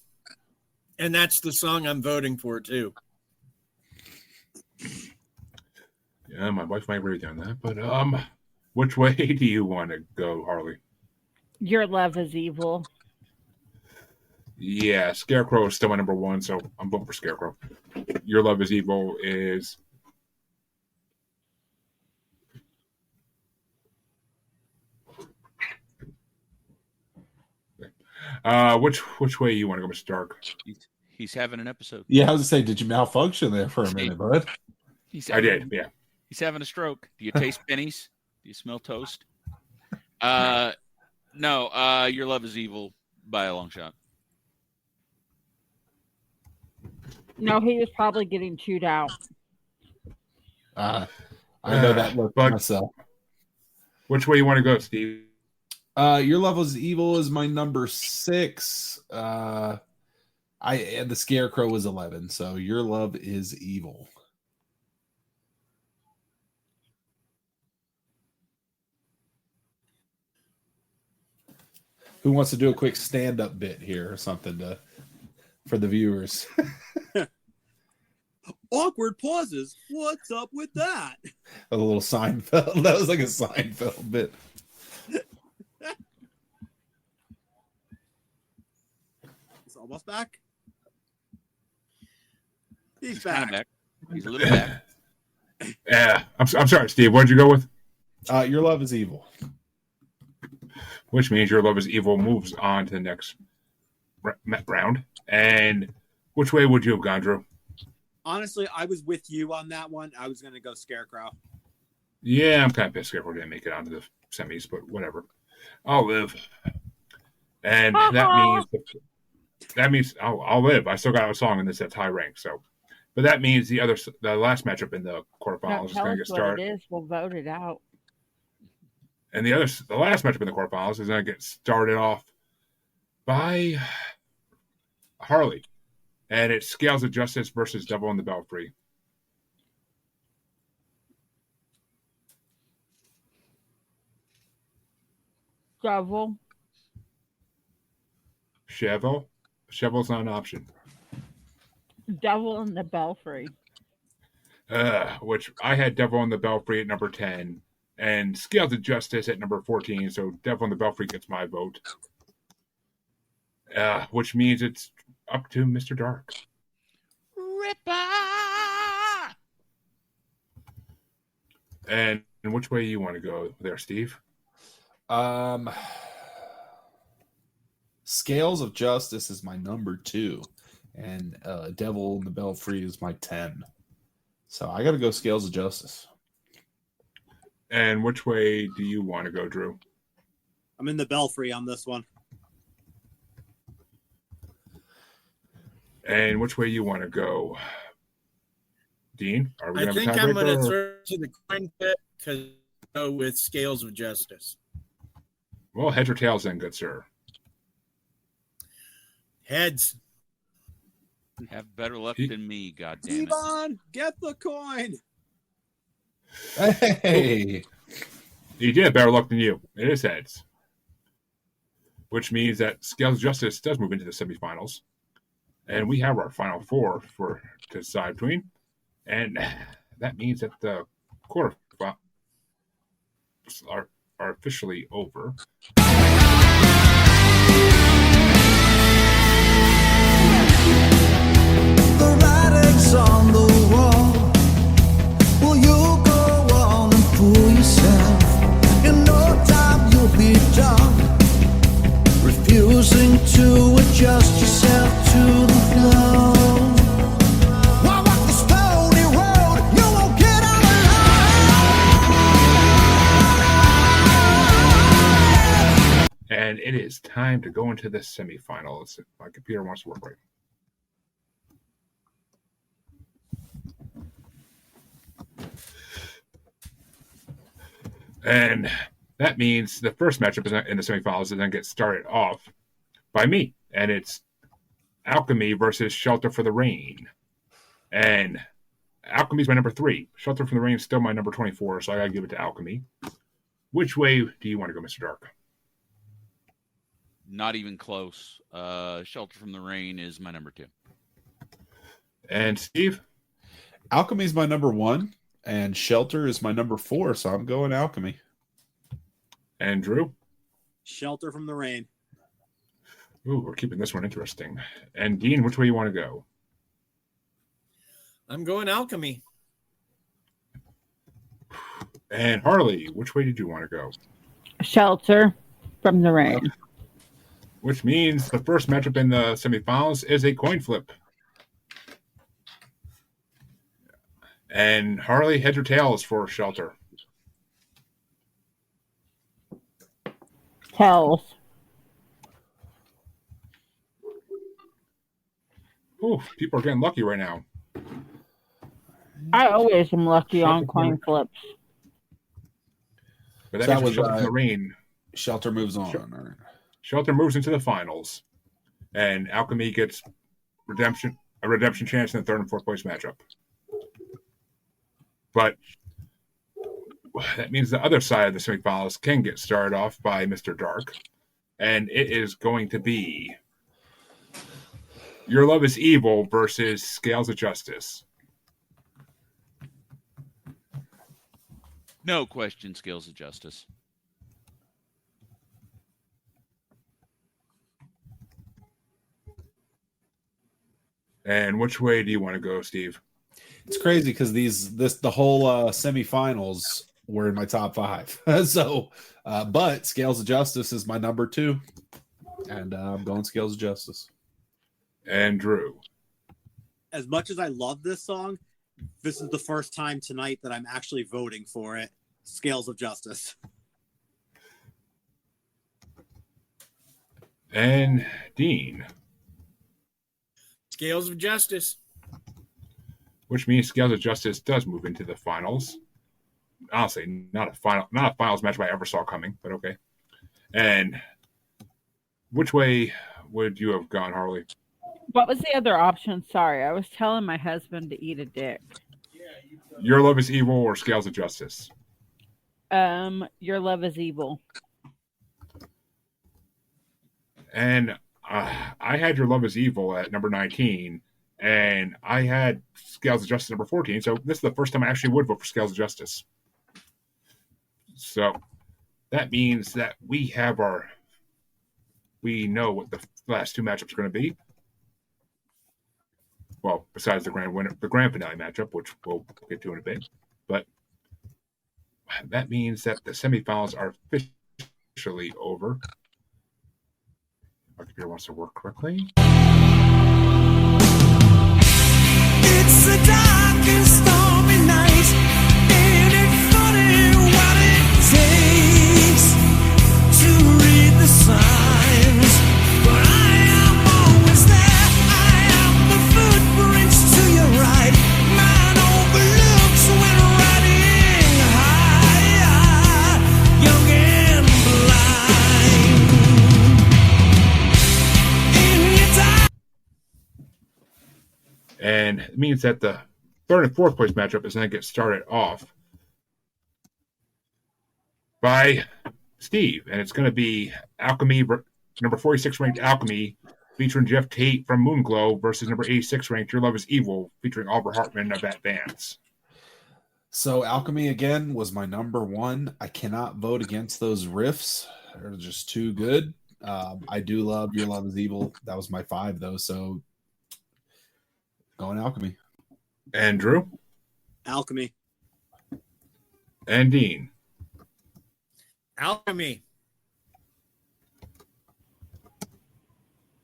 And that's the song I'm voting for, too. Yeah, my wife might agree with you on that. But which way do you want to go, Harley? Your Love is Evil. Yeah, Scarecrow is still my number one, so I'm voting for Scarecrow. Your Love is Evil is... Which way you want to go, Mr. Dark? He's having an episode. Yeah, I was going to say, did you malfunction there for a minute, bud? I did, yeah. He's having a stroke. Do you taste pennies? Do you smell toast? No, Your Love is Evil by a long shot. No, he was probably getting chewed out. I know that look myself. Which way you want to go, Steve? Your Love is Evil is my number 6. And the Scarecrow was 11, so Your Love is Evil. Who wants to do a quick stand-up bit here or something for the viewers? Awkward pauses. What's up with that? A little Seinfeld. That was like a Seinfeld bit. He's almost back. He's kind of back. back. He's a little back. Yeah, I'm sorry, Steve. What did you go with? Your Love is Evil. Which means Your Love is Evil moves on to the next round. And which way would you have gone, Drew? Honestly, I was with you on that one. I was going to go Scarecrow. Yeah, I'm kind of pissed Scarecrow didn't make it onto the semis, but whatever. I'll live. And that means I'll live. I still got a song in this that's high rank. So, but that means the last matchup in the quarterfinals is going to get started. What it is. We'll vote it out. And the last matchup in the quarterfinals is going to get started off by Harley. And it's Scales of Justice versus Devil in the Belfry. Devil. Shovel's not an option. Devil in the Belfry. Which I had Devil in the Belfry at number 10 and Scales of Justice at number 14. So Devil in the Belfry gets my vote. Which means it's up to Mr. Dark. Ripper! And which way you want to go there, Steve? Scales of Justice is my number 2, and Devil in the Belfry is my 10. So I got to go Scales of Justice. And which way do you want to go, Drew? I'm in the Belfry on this one. And which way you want to go, Dean? Are we I going to think have a I'm going to tiebreaker? throw it to the coin pit because go with Scales of Justice. Well, heads or tails then, good sir. Heads. Have better luck than me, goddammit. Devon, get the coin. Hey! He did have better luck than you. It is heads. Which means that Scales of Justice does move into the semifinals. And we have our final 4 to decide between. And that means that the quarterfinals are officially over. The writing's on the wall. Will you go on and fool yourself? In no time you'll be done. Refusing to adjust yourself to the flow. Why walk the stony road? You won't get out alive. And it is time to go into the semifinals. My computer wants to work right. And that means the first matchup in the semifinals is then get started off by me. And it's Alchemy versus Shelter for the Rain. And Alchemy's my number 3. Shelter from the Rain is still my number 24, so I gotta give it to Alchemy. Which way do you want to go, Mr. Dark? Not even close. Shelter from the Rain is my number 2. And Steve? Alchemy is my number 1, and Shelter is my number 4, so I'm going Alchemy. And Drew? Shelter from the Rain. Ooh, we're keeping this one interesting. And Dean, which way you want to go? I'm going Alchemy. And Harley, which way did you want to go? Shelter from the Rain. Which means the first matchup in the semifinals is a coin flip. And Harley, heads or tails for Shelter? Tails. Ooh, people are getting lucky right now. I always am lucky on coin flips. But that So that means was, Shelter from the Rain. Shelter moves on. Sure. All right. Shelter moves into the finals. And Alchemy gets a redemption chance in the third and fourth place matchup. But that means the other side of the semifinals can get started off by Mr. Dark. And it is going to be Your Love is Evil versus Scales of Justice. No question, Scales of Justice. And which way do you want to go, Steve? It's crazy because the whole semifinals were in my top 5. So, but Scales of Justice is my number 2, and I'm going Scales of Justice. And Drew. As much as I love this song, this is the first time tonight that I'm actually voting for it. Scales of Justice. And Dean. Scales of Justice. Which means Scales of Justice does move into the finals. Honestly, not a finals match I ever saw coming, but okay. And which way would you have gone, Harley? What was the other option? Sorry, I was telling my husband to eat a dick. Your Love is Evil or Scales of Justice? Your Love is Evil. And I had Your Love is Evil at number 19, and I had Scales of Justice number 14. So this is the first time I actually would vote for Scales of Justice. So that means that we know what the last 2 matchups are going to be. Well, besides the grand finale matchup, which we'll get to in a bit. But that means that the semifinals are officially over. My computer wants to work correctly. It's a dark and stormy night. Ain't it funny what it takes to read the signs? But I am always there. I am the footprints to your right. Man overlooks when riding high, young and blind. In your time. And it means that the third and fourth place matchup is going to get started off by Steve. And it's going to be Alchemy, number 46 ranked Alchemy, featuring Jeff Tate from Moonglow versus number 86 ranked Your Love is Evil, featuring Albert Hartman of Advance. So Alchemy again was my number 1. I cannot vote against those riffs. They're just too good. I do love Your Love is Evil. That was my 5 though. So going Alchemy. And Drew? Alchemy. And Dean? Alchemy.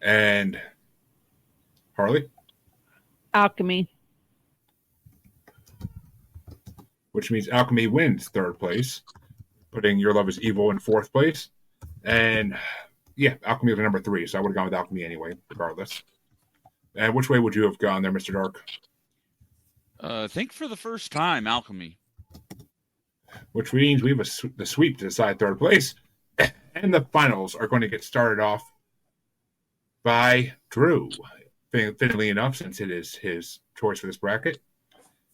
And Harley? Alchemy. Which means Alchemy wins third place, putting Your Love is Evil in fourth place. And yeah, Alchemy was number 3, so I would have gone with Alchemy anyway, regardless. And which way would you have gone there, Mr. Dark? I think for the first time, Alchemy. Which means we have the sweep to decide third place. And the finals are going to get started off by Drew, fittingly enough, since it is his choice for this bracket.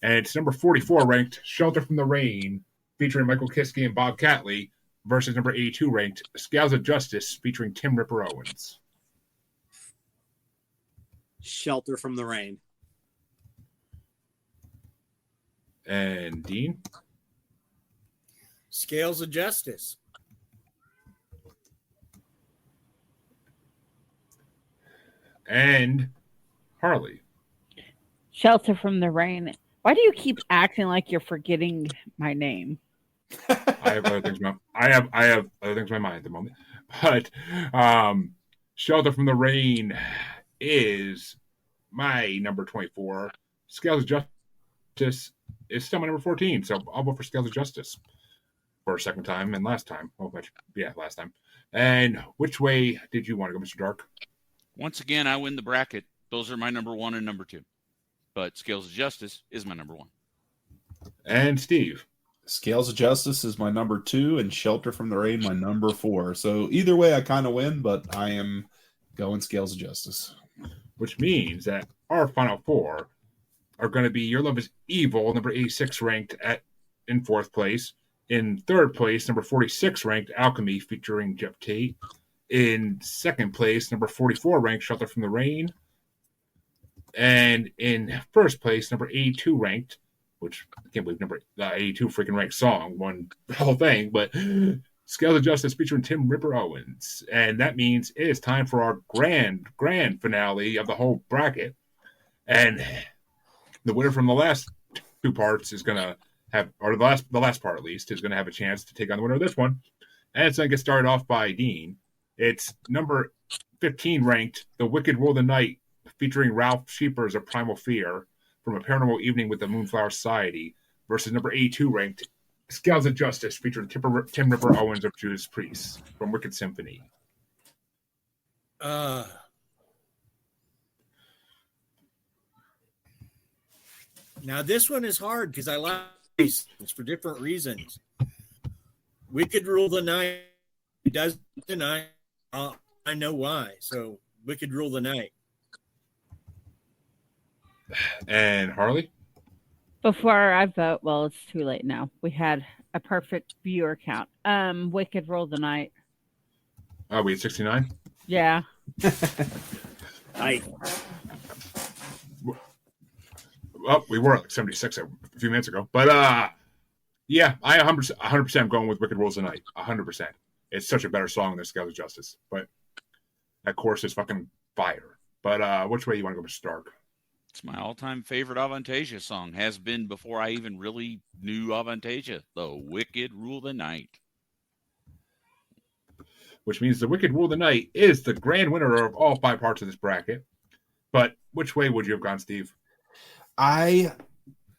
And it's number 44 ranked Shelter from the Rain, featuring Michael Kiske and Bob Catley, versus number 82 ranked Scales of Justice featuring Tim Ripper Owens. Shelter from the Rain. And Dean? Scales of Justice. And Harley? Shelter from the Rain. Why do you keep acting like you're forgetting my name? I have other things. I have other things in my mind at the moment. But Shelter from the Rain is my number 24. Scales of Justice is still my number 14. So I'll vote for Scales of Justice for a second time and last time. Oh, last time. And which way did you want to go, Mr. Dark? Once again, I win the bracket. Those are my number 1 and number 2. But Scales of Justice is my number 1. And Steve? Scales of Justice is my number 2, and Shelter from the Rain my number 4. So either way, I kind of win, but I am going Scales of Justice. Which means that our final 4 are going to be Your Love is Evil, number 86 ranked in 4th place. In 3rd place, number 46 ranked Alchemy featuring Jeff Tate. In 2nd place, number 44 ranked Shelter from the Rain. And in 1st place, number 82 ranked, which I can't believe number 82 freaking ranked song won the whole thing, but Scales of Justice featuring Tim Ripper Owens. And that means it is time for our grand finale of the whole bracket. And the winner from the last 2 parts is going to have, or the last part at least, is going to have a chance to take on the winner of this one. And it's going to get started off by Dean. It's number 15 ranked, The Wicked Rule of the Night, featuring Ralph Sheepers of Primal Fear from A Paranormal Evening with the Moonflower Society, versus number 82 ranked Scales of Justice featuring Tim Ripper Owens of Drewdaspriest from Wicked Symphony. Now this one is hard because I like these for different reasons. Wicked Rule the Night does tonight. I know why. So Wicked Rule the Night. And Harley? Before I vote, well, it's too late now. We had a perfect viewer count. Wicked Rule the Night. Oh, we had 69? Yeah. Well, we were at like 76 a few minutes ago. But, yeah, I 100% going with Wicked Rules of the Night. 100%. It's such a better song than Scales of Justice. But that chorus is fucking fire. But which way you want to go, Mr. Stark? It's my all-time favorite Avantasia song. Has been before I even really knew Avantasia. The Wicked Rule the Night. Which means the Wicked Rule of the Night is the grand winner of all 5 parts of this bracket. But which way would you have gone, Steve? I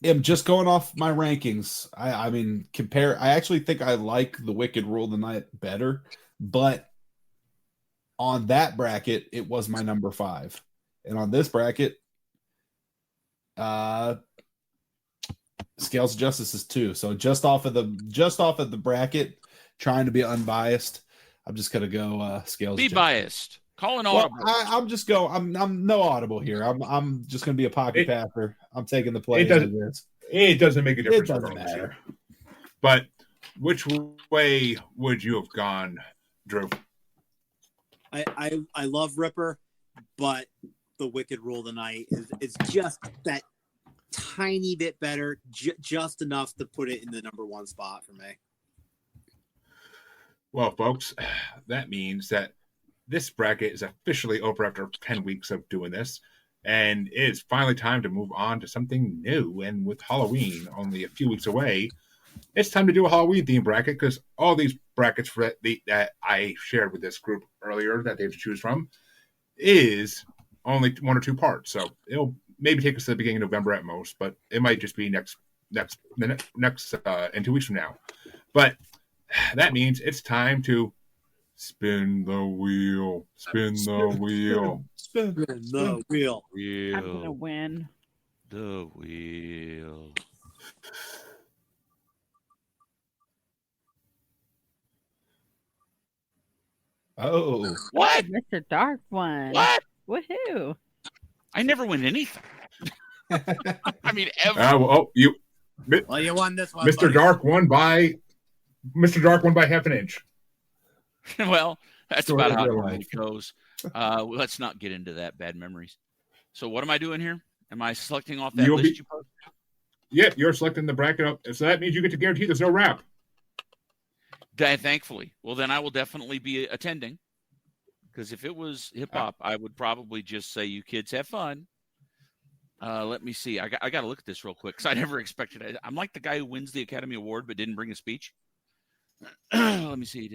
am just going off my rankings. I mean, I actually think I like the Wicked Rule of the Night better, but on that bracket, it was my number 5. And on this bracket, Scales of Justice is 2. So just off of the bracket, trying to be unbiased, I'm just gonna go Scales. Be of Justice. Biased. Call an audible. I'm just going. I'm no audible here. I'm just gonna be a pocket passer. I'm taking the play. It doesn't make a difference. It doesn't matter. But which way would you have gone, Drew? I love Ripper, but the Wicked Rule of the Night is just that tiny bit better, just enough to put it in the number 1 spot for me. Well, folks, that means that this bracket is officially over after 10 weeks of doing this, and it is finally time to move on to something new. And with Halloween only a few weeks away, it's time to do a Halloween theme bracket, because all these brackets that I shared with this group earlier that they have to choose from is only 1 or 2 parts. So it'll maybe take us to the beginning of November at most, but it might just be next in 2 weeks from now. But that means it's time to spin the wheel, spin the wheel, spin the wheel. I'm gonna win. The wheel. Oh, What? Mr. Dark one. What? Woohoo! I never win anything. I mean, ever. you Well, you won this one, Mr. buddy. Dark won by Mr. Dark won by half an inch. Well, that's Story about of how it your normally life. goes. Let's not get into that. Bad memories. So what am I doing here? Am I selecting off that You'll list be- you posted? Yep, you're selecting the bracket up. So that means you get to guarantee there's no rap. Thankfully. Well, then I will definitely be attending. Because if it was hip hop, I would probably just say, "You kids have fun." Let me see. I got to look at this real quick because I never expected it. I'm like the guy who wins the Academy Award but didn't bring a speech. Let me see.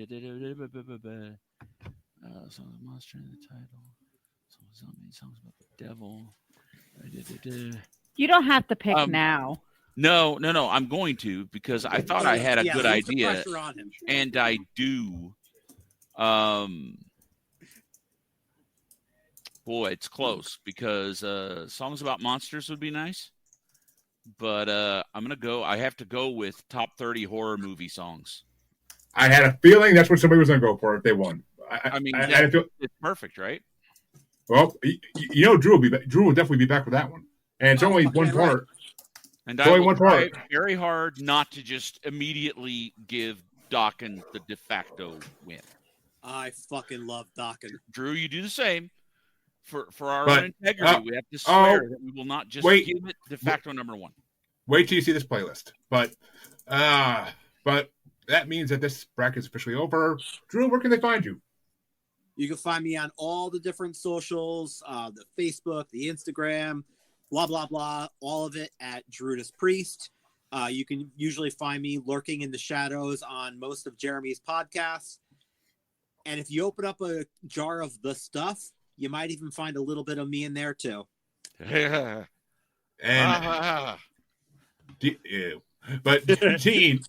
Songs of monster in the title. Songs about the devil. You don't have to pick now. No. I'm going to because I thought I had a good leave the idea, pressure on him. and I do. Boy, it's close because songs about monsters would be nice, but I'm gonna go. I have to go with top 30 horror movie songs. I had a feeling that's what somebody was going to go for if they won. I mean, I feel, it's perfect, right? well, Drew will definitely be back with that one, and it's only one part. And It's I only will one try part. very hard not to just immediately give Dokken the de facto win. I fucking love Dokken. Drew, you do the same. For our But, own integrity, we have to swear that we will not just wait. give it de facto number one. Wait till you see this playlist. But that means that this bracket is officially over. Drew, where can they find you? You can find me on all the different socials, the Facebook, the Instagram, blah, blah, blah, all of it at Drewdaspriest. You can usually find me lurking in the shadows on most of Jeremy's podcasts. And if you open up a jar of the stuff, you might even find a little bit of me in there too. And Ew. but Dean,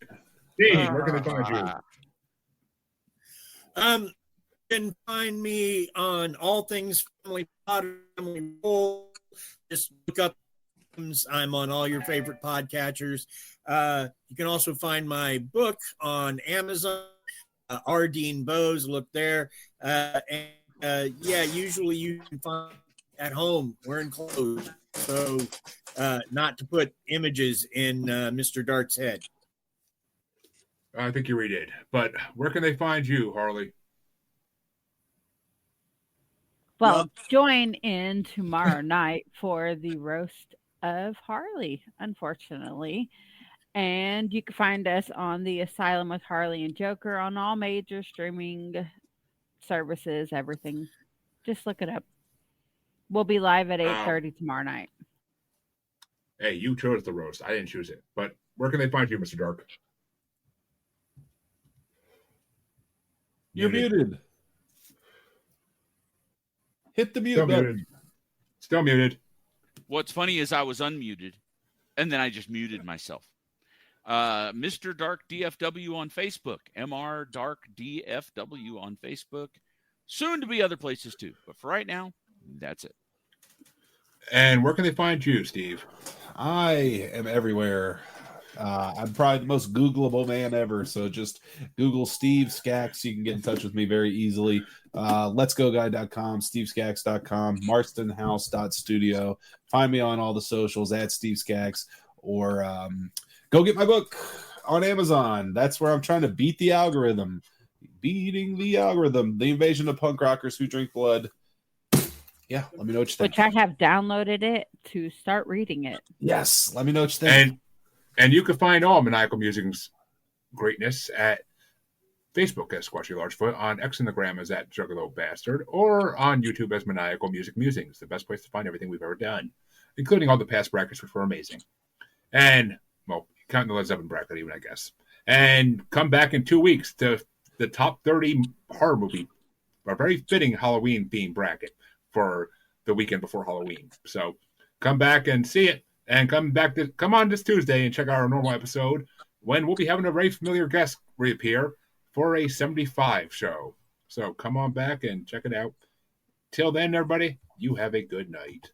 where can they find you? You can find me on all things Family Potter, Family Roll. Just look up. I'm on all your favorite podcatchers. You can also find my book on Amazon. R. Dean Bose, look there. Usually you can find at home wearing clothes, so not to put images in Mr. Dart's head. I think you redid. But where can they find you, Harley? Well, join in tomorrow night for the roast of Harley, unfortunately. And you can find us on the Asylum with Harley and Joker on all major streaming services, everything. Just look it up. We'll be live at 8:30 tomorrow night. Hey, you chose the roast. I didn't choose it. But where can they find you, Mr. Dark? You're muted. Hit the mute Still button. muted. Still muted. What's funny is I was unmuted, and then I just muted myself. Mr. Dark DFW on Facebook, MR Dark DFW on Facebook. Soon to be other places too, but for right now, that's it. And where can they find you, Steve? I am everywhere. I'm probably the most Googleable man ever. So just Google Steve Sxaks. You can get in touch with me very easily. Let'sGoGuy.com, SteveSxaks.com, MarstonHouse.studio. Find me on all the socials at Steve Sxaks, or go get my book on Amazon. That's where I'm trying to beat the algorithm. Beating the algorithm. The Invasion of Punk Rockers Who Drink Blood. Yeah, let me know what you think. Which I have downloaded it to start reading it. Yes, let me know what you think. And you can find all Maniacal Music's greatness at Facebook as Squashy Largefoot, on Xanagram as at Juggalo Bastard, or on YouTube as Maniacal Music Musings, the best place to find everything we've ever done, including all the past brackets, which were amazing. And, well, counting the Led Zeppelin bracket even, I guess. And come back in 2 weeks to the top 30 horror movie, a very fitting Halloween-themed bracket for the weekend before Halloween. So come back and see it. And come on this Tuesday and check out our normal episode when we'll be having a very familiar guest reappear for a 75 show. So come on back and check it out. Till then, everybody, you have a good night.